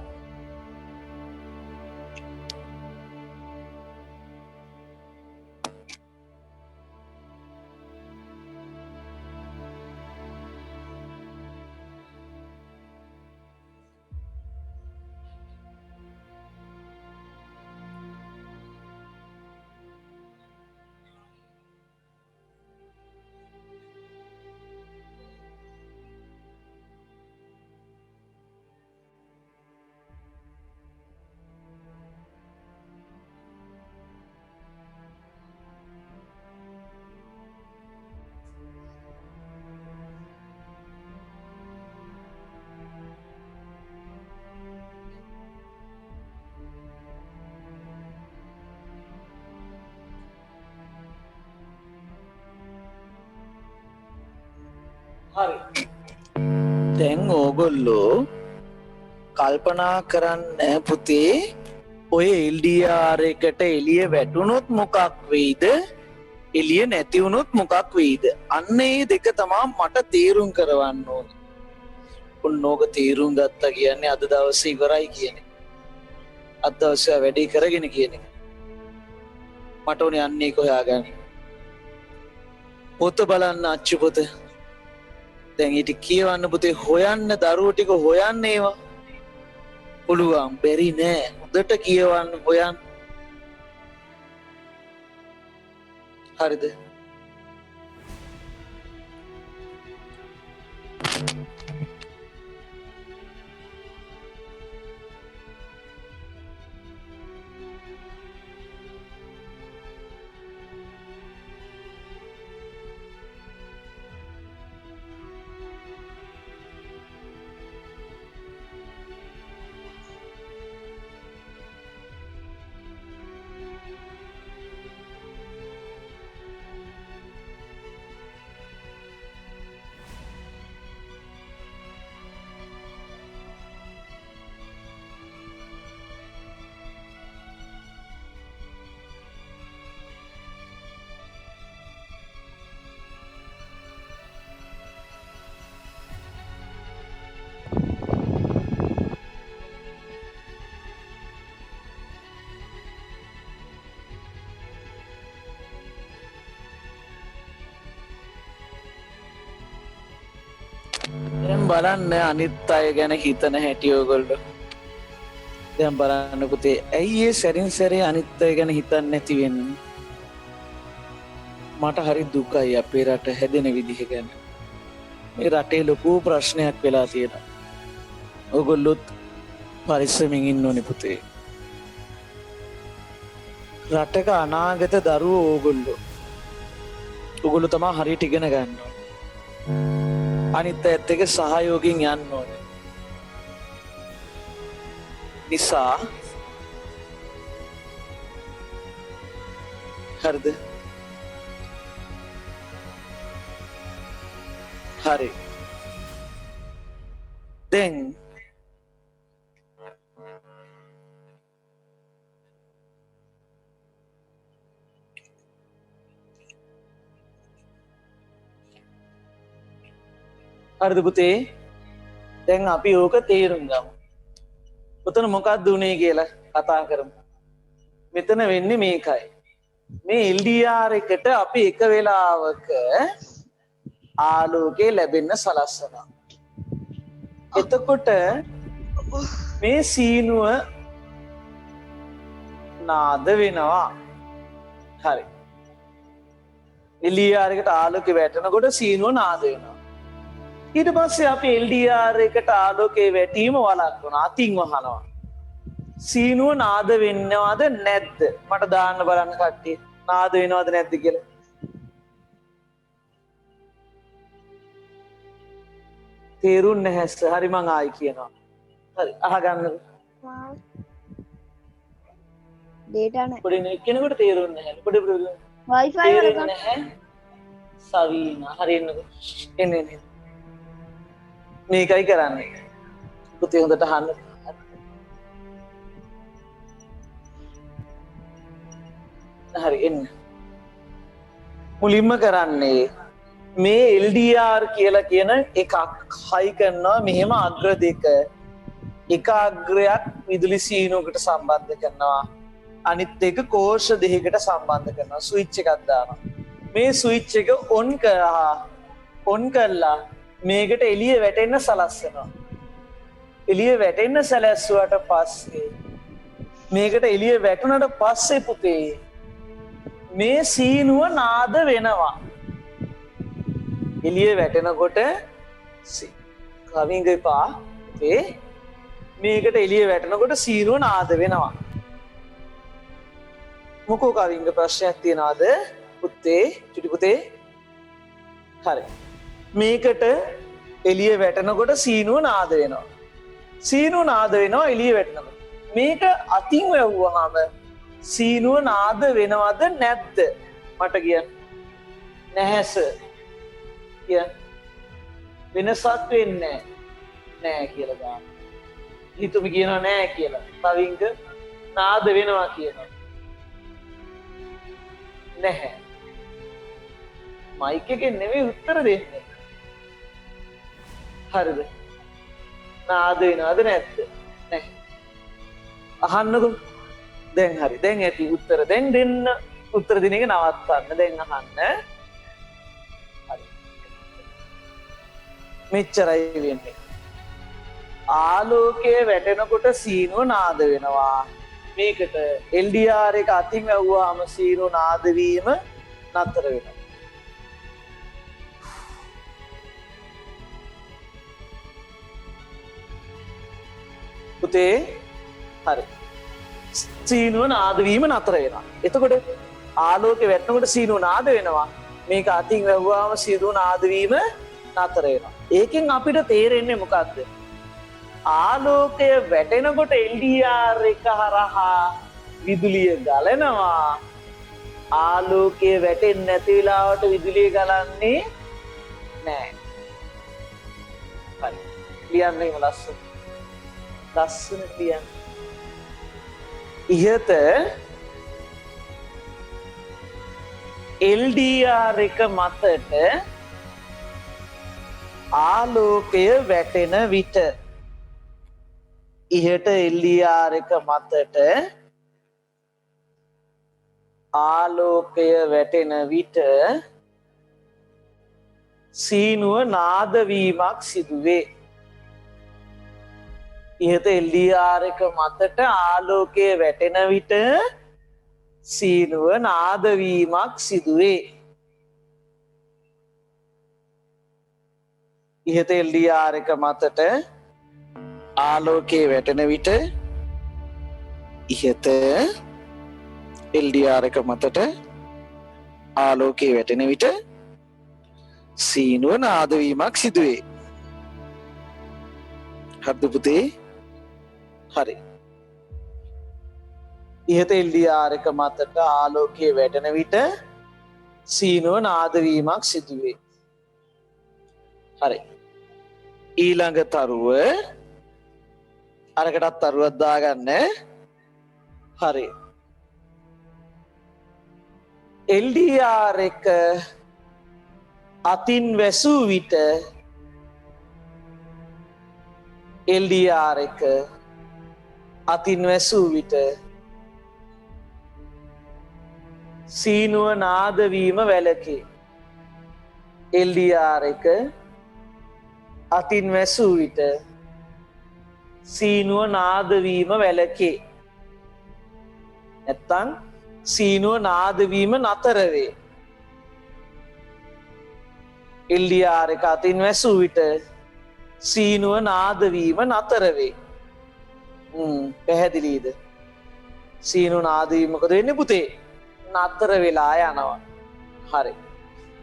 හරි. දැන් ඕගොල්ලෝ කල්පනා කරන්න පුතේ ඔය LDR එකට එළිය වැටුනොත් මොකක් වෙයිද? එළිය නැති වුනොත් මොකක් වෙයිද? අන්න ඒ දෙක තමයි මට තීරුම් කරවන්න ඕනේ. ඔන්නෝක තීරුම් ගත්තා කියන්නේ අද දවසේ ඉවරයි කියන්නේ. අද දවසේ වැඩේ කරගෙන කියන්නේ. මට උනේ අන්නේ කොහාගන්න. පොත බලන්න අච්චු පොත. දැන් ඊට කියවන්න පුතේ හොයන්න දරුවෝ ටික හොයන්න ඒවා. පුළුවන් බැරි නෑ. හොඳට කියවන්න හොයන්න. හරිද? දැන් බලන්න අනිත් අය ගැන හිතන හැටි ඔයගොල්ලෝ. දැන් බලන්න පුතේ ඇයි ඒ සැරින් සැරේ අනිත් අය ගැන හිතන්නේ නැති වෙන්නේ? මට හරි දුකයි අපේ රට හැදෙන විදිහ ගැන. මේ රටේ ලොකු ප්‍රශ්නයක් වෙලා තියෙනවා. ඔයගොල්ලොත් පරිස්සමින් ඉන්න ඕනේ පුතේ. රටක අනාගත දරුවෝ ඕගොල්ලෝ. ඔයගොල්ලෝ තමයි හරියට ඉගෙන ගන්න ඕනේ. අනිත් අයත් එක්ක සහයෝගයෙන් යන්න ඕනේ. නිසා හරිද? හරි. දැන් හරිද පුතේ? දැන් අපි ඕක තේරුම් ගමු. පුතන මොකක්ද උනේ කියලා කතා කරමු. මෙතන වෙන්නේ මේකයි. මේ LDR එකට අපි එක වෙලාවක ආලෝකය ලැබෙන්න සලස්සනවා. එතකොට මේ සීනුව නාද වෙනවා. හරි. LDR එකට ආලෝකය වැටෙනකොට සීනුව නාද වෙනවා. ඊට පස්සේ අපි LDR එකට ආලෝකයේ වැටීම වළක්වනවා. අතින් වහනවා. සීනුව නාද වෙන්නවද නැද්ද? මට දාන්න බලන්න කට්ටිය. නාද වෙනවද නැද්ද කියලා. තේරුම් නැහැ. හරි මං ආයි කියනවා. හරි අහගන්න. data නැහැ. පොඩි කෙනෙකුට තේරුම් නැහැ. පොඩි wifi තේරුම් නැහැ. සවීනා හරි එන්නකෝ. එන්නේ. මේකයි කරන්නේ. පුතේ හොඳට අහන්න. හරි එන්න. මුලින්ම කරන්නේ මේ LDR කියලා කියන එකක් හයි කරනවා මෙහෙම අග්‍ර දෙක. එක අග්‍රයක් විදුලි සීනුවකට සම්බන්ධ කරනවා. අනිත් එක කෝෂ දෙකකට සම්බන්ධ කරනවා. ස්විච් එකක් දානවා. මේ ස්විච් එක ඔන් කරලා මේකට එළිය වැටෙන්න සලස්සනවා. එළිය වැටෙන්න සැලැස්සුවට පස්සේ මේකට එළිය වැටුණට පස්සේ පුතේ මේ සීනුව නාද වෙනවා. එළිය වැටෙනකොට කවිංග එපා පුතේ මේකට එළිය වැටෙනකොට සීනුව නාද වෙනවා. මොකෝ කවිංග ප්‍රශ්නයක් තියනවාද පුතේ? චුටි පුතේ හරි. මේකට එළිය වැටෙනකොට සීනුව නාද වෙනවා. සීනුව නාද වෙනවා එළිය වැටෙනකොට. මේක අතින් වැහුවාම සීනුව නාද වෙනවද නැද්ද? මට කියන්න. නැහැස. කියන්න. වෙනසක් වෙන්නේ නැහැ කියලා දාන්න. හිතුවම කියනවා නැහැ කියලා. කවිංග නාද වෙනවා කියනවා. නැහැ. මයික් එකෙන් නෙවෙයි උත්තර දෙන්නේ. හරිද? නාද වෙනවද නැද්ද? නැහැ. අහන්නකෝ. දැන් හරි. දැන් ඇති උත්තර. දැන් දෙන්න උත්තර දෙන එක නවත්තන්න. දැන් අහන්න. හරි. මෙච්චරයි වෙන්නේ. ආලෝකයේ වැටෙනකොට සීනුව නාද වෙනවා. මේකට LDR එක අතින් වැවුවාම සීනුව නාද වීම නතර වෙනවා. පුතේ හරි සීනුව නාද වීම නතර වෙනවා. එතකොට ආලෝකේ වැටෙනකොට සීනුව නාද වෙනවා. මේක අතින් වැහුවාම සීනුව නාද වීම නතර වෙනවා. ඒකෙන් අපිට තේරෙන්නේ මොකද්ද? ආලෝකය වැටෙනකොට LDR එක හරහා විදුලිය ගලනවා. ආලෝකය වැටෙන්නේ නැති වෙලාවට විදුලිය ගලන්නේ නැහැ. හරි. ලියන්න එහෙම ලස්සන. ලස්සන ලියන්න. ඉහත LDR එක මතට ආලෝකය වැටෙන විට ඉහට LDR එක මතට ආලෝකය වැටෙන විට සීනුව නාදවීමක් සිදුවේ. ඉහත LDR එක මතට ආලෝකය වැටෙන විට සීනුව නාදවීමක් සිදුවේ. ඉහත LDR එක මතට ආලෝකය වැටෙන විට ඉහත LDR එක මතට ආලෝකය වැටෙන විට සීනුව නාදවීමක් සිදුවේ. හරිද පුතේ? හරි. ඉහත LDR එක මතට ආලෝකය වැටෙන විට සීනුව නාදවීමක් සිදුවේ. හරි. ඊළඟ තරුව අරකටත් තරුවක් දාගන්න. හරි. LDR එක අතින් වැසූ විට LDR එක අතින් වැසූ විට සීනුව නාදවීම වැළකේ. LDR එක අතින් වැසූ විට සීනුව නාදවීම වැළකේ. නැත්තම් සීනුව නාදවීම නතර වේ. LDR එක අතින් වැසූ විට සීනුව නාදවීම නතර වේ. පැහැදිලිද? සීනුව නාදවීම මොකද වෙන්නේ පුතේ? නතර වෙලා යනවා. හරි.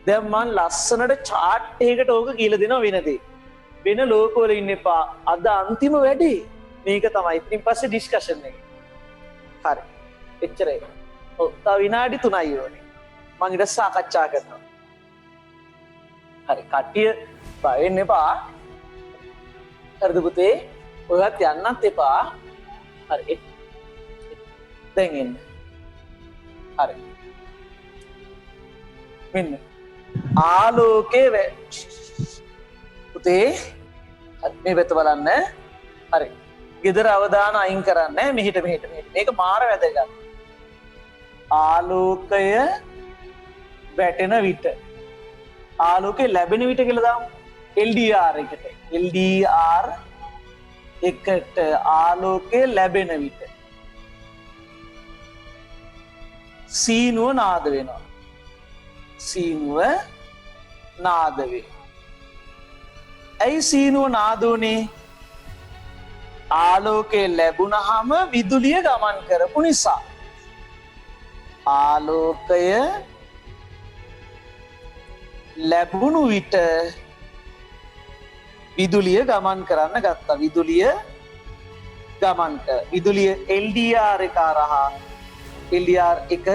දැන් මම ලස්සනට chart එකකට ඕක කියලා දෙනවා වෙනදී. වෙන ලෝකවල ඉන්න එපා. අද අන්තිම වැඩේ මේක තමයි. ඉතින් පස්සේ ඩිස්කෂන් එක. හරි. එච්චරයි. ඔව් තව විනාඩි 3යි ඕනේ. මම ඊට සාකච්ඡා කරනවා. හරි. කට්ටිය බය වෙන්න එපා. හරිද පුතේ? ඔයත් යන්නත් එපා. හරි. දැන් එන්න. හරි. මෙන්න ආලෝකයේ පුතේ මේ පැත්ත බලන්න. හරි. ගෙදර අවධාන අයින් කරන්න. මෙහෙට. මේක මාර වැදගත්. ආලෝකය වැටෙන විට ආලෝකය ලැබෙන විට කියලා දාමු. LDR එකට. LDR එකට ආලෝකය ලැබෙන විට සීනුව නාද වෙනවා. සීනුව නාද වේ. ඇයි සීනුව නාද වුනේ? ආලෝකය ලැබුණාම විදුලිය ගමන් කරපු නිසා. ආලෝකය ලැබුණු විට විදුලිය ගමන් කරන්න ගත්තා. විදුලිය ගමන් කර. විදුලිය LDR එක හරහා LDR එක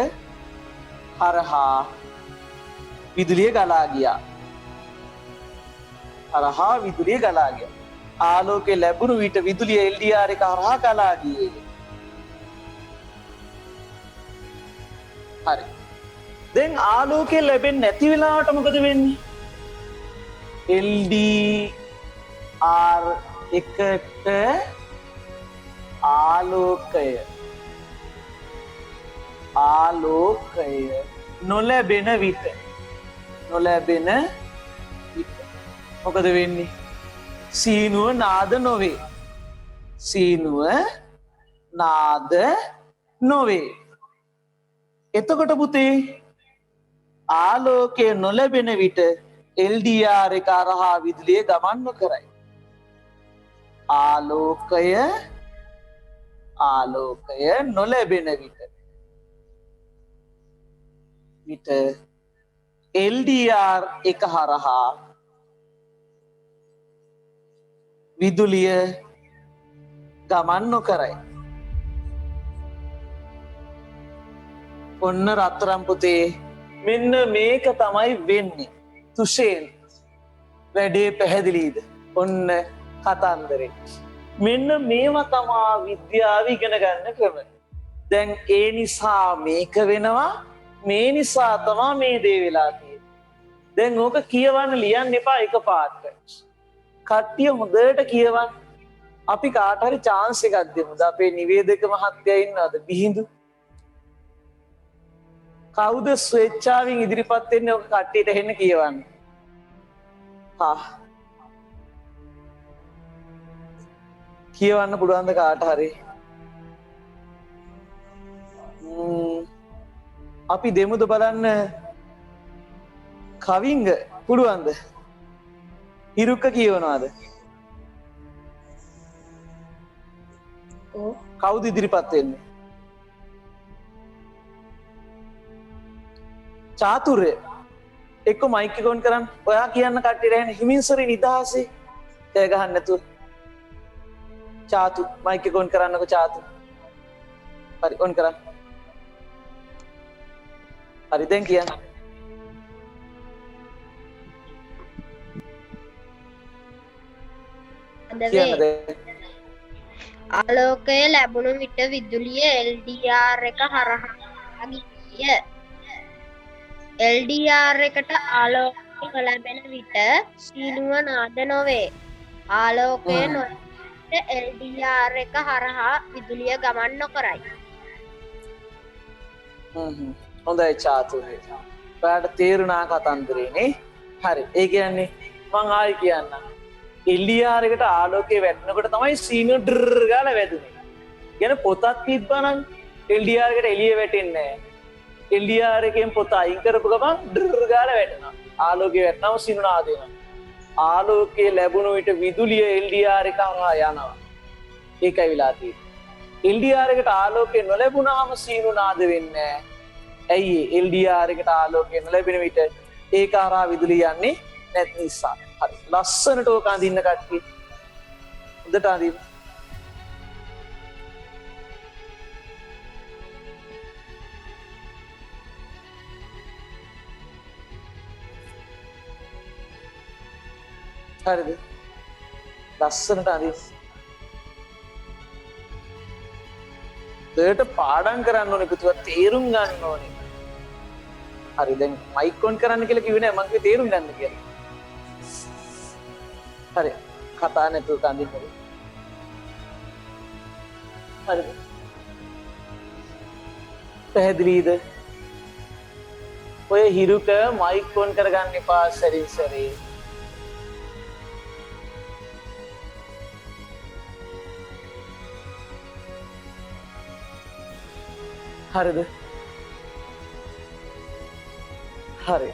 හරහා විදුලිය ගලා ගියා. හරහා විදුලිය ගලා ගියා. ආලෝකය ලැබුණු විට විදුලිය LDR එක හරහා ගලා ගියේ. හරි. දැන් ආලෝකය ලැබෙන්නේ නැති වෙලාවට මොකද වෙන්නේ? LDR එකට ආලෝකය නොලැබෙන විට මොකද වෙන්නේ? සීනුව නාද නොවේ. සීනුව නාද නොවේ. එතකොට පුතේ ආලෝකය නොලැබෙන විට LDR එක හරහා විදුලිය ගමන් නොකරයි. ආලෝකය ආලෝකය නොලැබෙන විට LDR එක හරහා විදුලිය ගමන් නොකරයි. ඔන්න රත්තරන් පුතේ මෙන්න මේක තමයි වෙන්නේ. තුෂේන් වැඩේ පැහැදිලිද? ඔන්න කතන්දරේ. මෙන්න මේවා තමා විද්‍යාව ඉගෙන ගන්න ක්‍රම. දැන් ඒ නිසා මේක වෙනවා. මේ නිසා තමා මේ දේ වෙලා තියෙන්නේ. දැන් ඕක කියවන්න ලියන්න එපා එකපාරට. කට්ටිය හොඳට කියවන්න. අපි කාට හරි chance එකක් දෙමු. අපේ නිවේදක මහත්තයා ඉන්නවද? බිහිඳු. කවුද ස්වේච්ඡාවෙන් ඉදිරිපත් වෙන්නේ ඔක කට්ටියට හෙන්න කියවන්න. කියවන්න පුළුවන්ද කාට හරි? අපි දෙමුද බලන්න. කවිංග පුළුවන්ද? හිරුක්ක කියවනවාද? කවුද ඉදිරිපත් වෙන්නේ? චාතුර්ය එක්ක මයික් එක ඔන් කරන්න. ඔයා කියන්න කට්ටියට ඇහෙන හිමින්සරි නිදහසේ කෑ ගහන්න නැතුව. චාතු මයික් එක ඔන් කරන්නකෝ චාතු. හරි ඔන් කරන්න. හරි දැන් කියන්න. ආලෝකය ලැබුණු විට විදුලිය LDR එක හරහා ගිය. LDR එකට ආලෝකය ලැබෙන විට සීනුව නාද නොවේ. ආලෝකය නොලැබෙන LDR එක හරහා විදුලිය ගමන් නොකරයි. හොඳයි චාතුර්ය. ඔයාලට තේරුණා කතන්දරේනේ? හරි. ඒ කියන්නේ මං ආයි කියන්නම්. LDR එකට ආලෝකය වැටෙනකොට තමයි සීනුව ඩ්‍රර් ගාලා වැදුනේ. කියන පොතක් තිබ්බනම් LDR එකට එළිය වැටෙන්නේ නැහැ. LDR එකෙන් පොත අයින් කරපු ගමන් ඩ්‍රර් ගාලා වැටෙනවා. ආලෝකය වැටෙනම සීනුව නාද වෙනවා. ආලෝකය ලැබුණු විට විදුලිය LDR එක හරහා යනවා. ඒකයි වෙලා තියෙන්නේ. LDR එකට ආලෝකය නොලැබුණාම සීනුව නාද වෙන්නේ නැහැ. ඇයි LDR එකට ආලෝකය නොලැබෙන විට ඒක හරහා විදුලිය යන්නේ නැති නිසා. හරි. ලස්සනට ඕක අඳින්න කට්ටිය. හොඳට අඳින්න. හරිද? ලස්සනට අඳින්න. දෙයට පාඩම් කරන්න ඕනේ පුතුවා තේරුම් ගන්න ඕනේ. හරි දැන් මයික් ඔන් කරන්න කියලා කිව්වේ නෑ මං කිව්වේ තේරුම් ගන්න කියලා. හරි කතා නැතුව කඳින්න. හරිද? පැහැදිලිද? ඔය හිරුක මයික් ඔන් කරගන්න එපා සැරින් සැරේ. හරිද? හරි.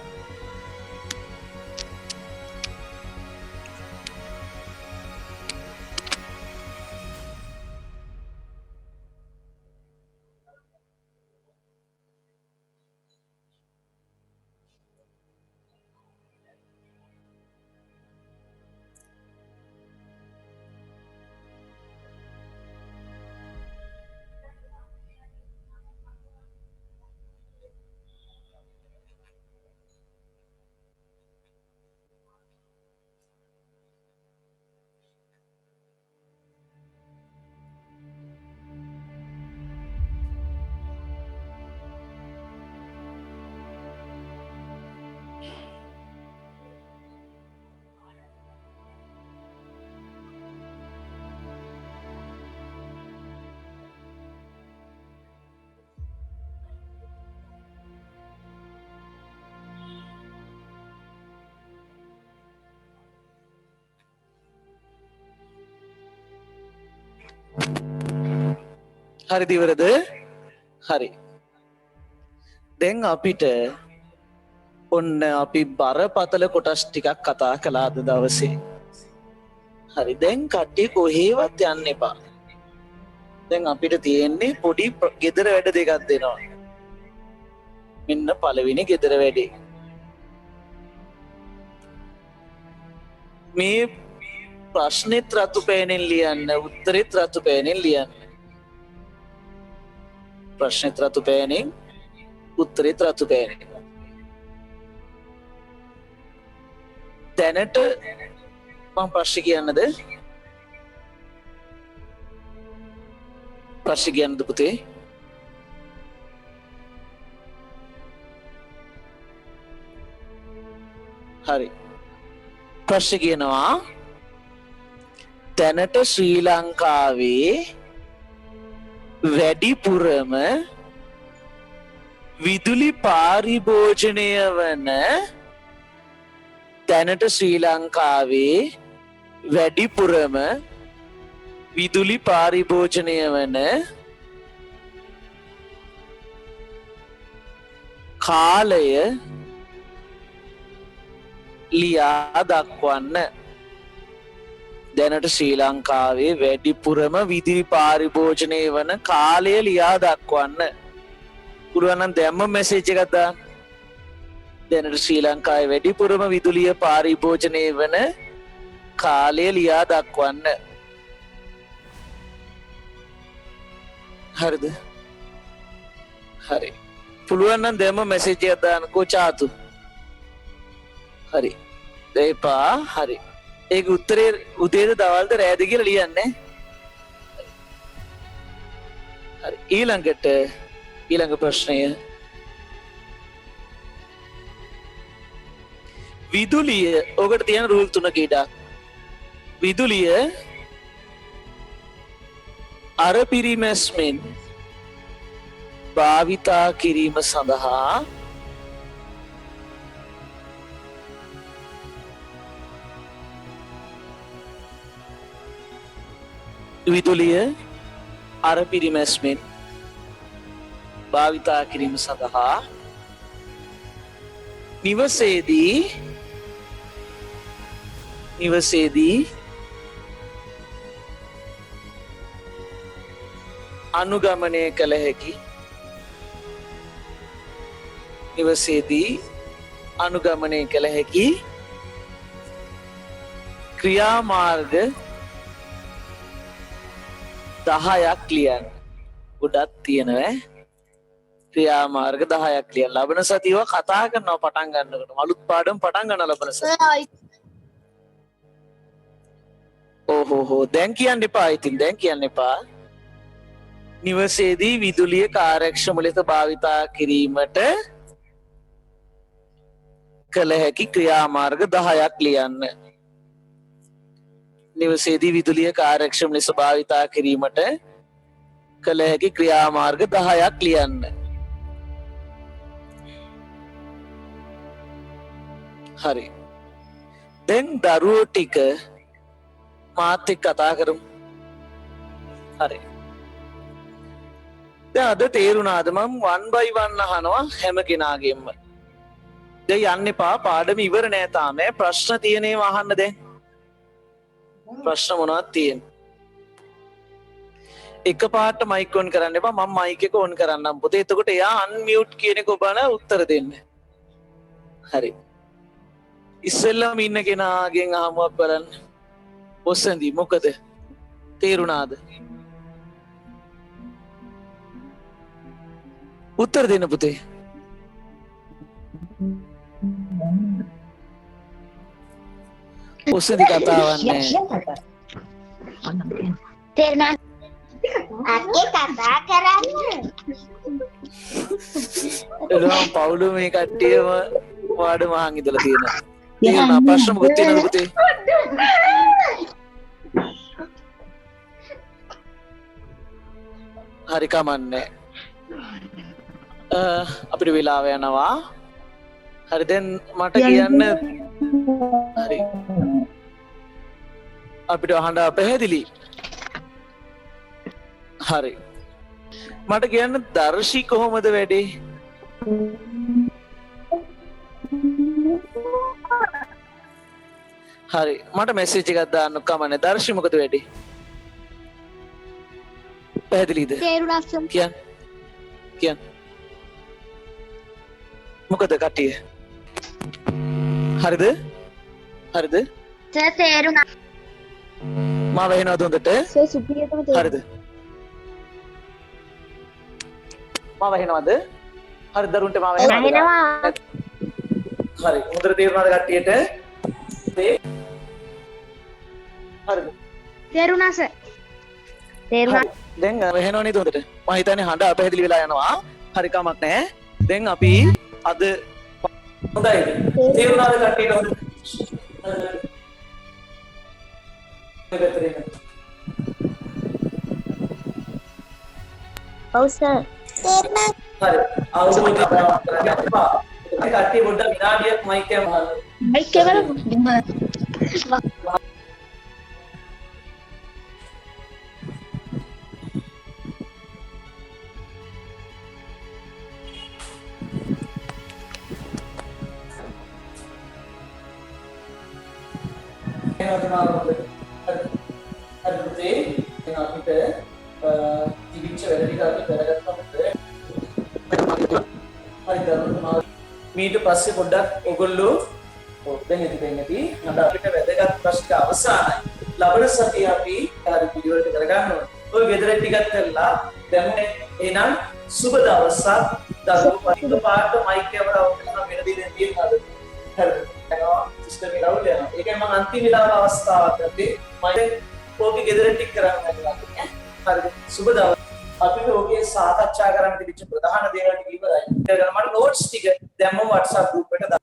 හරි දිවරද? හරි. දැන් අපිට ඔන්න අපි බරපතල කොටස් ටිකක් කතා කළා අද දවසේ. හරි දැන් කට්ටිය කොහේවත් යන්න එපා. දැන් අපිට තියෙන්නේ පොඩි ගෙදර වැඩ දෙකක් දෙනවා. මෙන්න පළවෙනි ගෙදර වැඩේ. මේ ප්‍රශ්නෙත් රතු පෑනෙන් ලියන්න, උත්තරෙත් රතු පෑනෙන් ලියන්න. ප්‍රශ්නෙත් රතු පෑනෙන්, උත්තරෙත් රතු පෑනෙන්. දැනට මම ප්‍රශ්න කියන්නද? ප්‍රශ්න කියන්නද පුතේ? හරි. ප්‍රශ්න කියනවා දැනට ශ්‍රී ලංකාවේ වැඩිපුරම විදුලි පාරිභෝජනය වන දැනට ශ්‍රී ලංකාවේ වැඩිපුරම විදුලි පාරිභෝජනය වන කාලය ලියා දක්වන්න. දැනට ශ්‍රී ලංකාවේ වැඩිපුරම විදුලි පාරිභෝජනය වන කාලය ලියා දක්වන්න. පුළුවන් නම් දැම්ම මැසේජ් එකක් දාන්න. දැනට ශ්‍රී ලංකාවේ වැඩිපුරම විදුලිය පාරිභෝජනය වන කාලය ලියා දක්වන්න. හරිද? හරි. පුළුවන් නම් දැම්ම මැසේජ් එකක් දාන්නකෝ චාතු. හරි. දෙපා හරි. ඒක උත්තරේ උදේද දවල්ද රෑද කියලා ලියන්නේ. හරි. ඊළඟ ප්‍රශ්නය. විදුලිය ඔකට තියෙන රූල් තුනක ඉඩක්. විදුලිය අර පිරිමැස්මෙන් භාවිතා කිරීම සඳහා විදුලිය අර පිරිමැස්මෙන් භාවිතා කිරීම සඳහා නිවසේදී අනුගමනය කළ හැකි ක්‍රියාමාර්ග 10ක් ලියන්න. ගොඩක් තියෙනවා ක්‍රියාමාර්ග 10ක් ලියන්න. ලබන සතියව කතා කරනවා පටන් ගන්නකොට. අලුත් පාඩම් පටන් ගන්න ලබන සතිය. ඕහෝ දැන් කියන්න එපා. ඉතින් දැන් කියන්න එපා. නිවසේදී විදුලිය කාර්යක්ෂම ලෙස භාවිතා කිරීමට කළ හැකි ක්‍රියාමාර්ග 10ක් ලියන්න. නිවසේදී විදුලිය කාර්යක්ෂම ලෙස භාවිතා කිරීමට කළ හැකි ක්‍රියාමාර්ග 10ක් ලියන්න. හරි. දැන් දරුවෝ ටික මාත් එක්ක කතා කරමු. හරි. දැන් අද තේරුණාද මම 1 by 1 අහනවා හැම කෙනාගෙම. දැන් යන්න එපා පාඩම ඉවර නෑ තාම. ප්‍රශ්න තියෙනේවා අහන්න දැන්. ප්‍රශ්න මොනවද තියෙන්නේ? එකපාරට මයික් ඔන් කරන්න එපා. මම මයික් එක ඔන් කරන්නම් පුතේ. එතකොට එයා අන්මියුට් කියන එක ඔබන උත්තර දෙන්න. හරි. ඉස්සෙල්ලාම ඉන්න කෙනාගෙන් අහමුවක් බලන්න. ඔස්සන්දි මොකද? තේරුණාද? උත්තර දෙන්න පුතේ. ඔස්සන්දි කතාවක් නෑ. තේරුණා? අක්කේ කතා කරන්නේ. එළම පවුලු මේ කට්ටියම පාඩම අහන් ඉඳලා තියෙනවා. තේරුණා? ප්‍රශ්න මොකක්ද තියෙනවද පුතේ? හරි කමන්නේ. අපිට වෙලාව යනවා. හරි දැන් මට කියන්න. හරි. අපිට අහන්න පැහැදිලි. හරි. මට කියන්න දර්ශි කොහොමද වැඩේ? හරි. මට මැසේජ් එකක් දාන්න කමන්නේ. දර්ශි මොකද වැඩේ? පැහැදිලිද? තේරුණා සර්. කියන්න. මොකද කට්ටිය? හරිද? සර් තේරුණා. මාව ඇහෙනවද හොඳට? සර් සුපිරියටම තේරුණා. හරිද? මාව ඇහෙනවද? හරි දරුන්ට මාව ඇහෙනවද? ඇහෙනවා. හරි. හොඳට තේරුණාද කට්ටියට? හරිද? තේරුණා සර්. තේරුණා. දැන් ඇහෙනව නේද හොඳට? මම හිතන්නේ හඬ අපැහැදිලි වෙලා යනවා. හරි කමක් නැහැ. දැන් අපි අද හොඳයිද? තේරුණාද කට්ටියට හොඳට? ඔව් සර්. තේරුණා. හරි. අවුරුදු අපරාධ කරන්න එපා. ඒ කට්ටිය පොඩ්ඩක් විනාඩියක් මයික් එක වහන්න. මයික් එක එහෙනම් අපිට තිබිච්ච වැඩ ටික අපි කරගත්තම මීට පස්සේ පොඩ්ඩක් ඔයගොල්ලෝ දැන් ඉතින් අද අපිට වැදගත් ප්‍රශ්න අවසానයි. ලබන සතිය අපි හරි පිළිවෙලට කරගන්න ඕනේ. ඔය ගෙදර ටිකක් කරලා දැන් එහෙනම් සුබ දවසක් දරුවෝ පරිද පාට මයික් එක වරව වෙන දෙයක් තියෙනවද? හරිද? යනවා සිස්ටම් එක අවුල් යනවා. ඒකයි මම අන්තිම විලාප අවස්ථාවක් ඇත්තේ මම ඕකේ ගෙදර ටික කරන්න හදනවා. හරිද? සුබ දවස්. අපි ඕකේ සාකච්ඡා කරන්න තිබිච්ච ප්‍රධාන දේවල් ටික ඉවරයි. ඒක මට නෝට්ස් ටික දැම්මම WhatsApp group එකට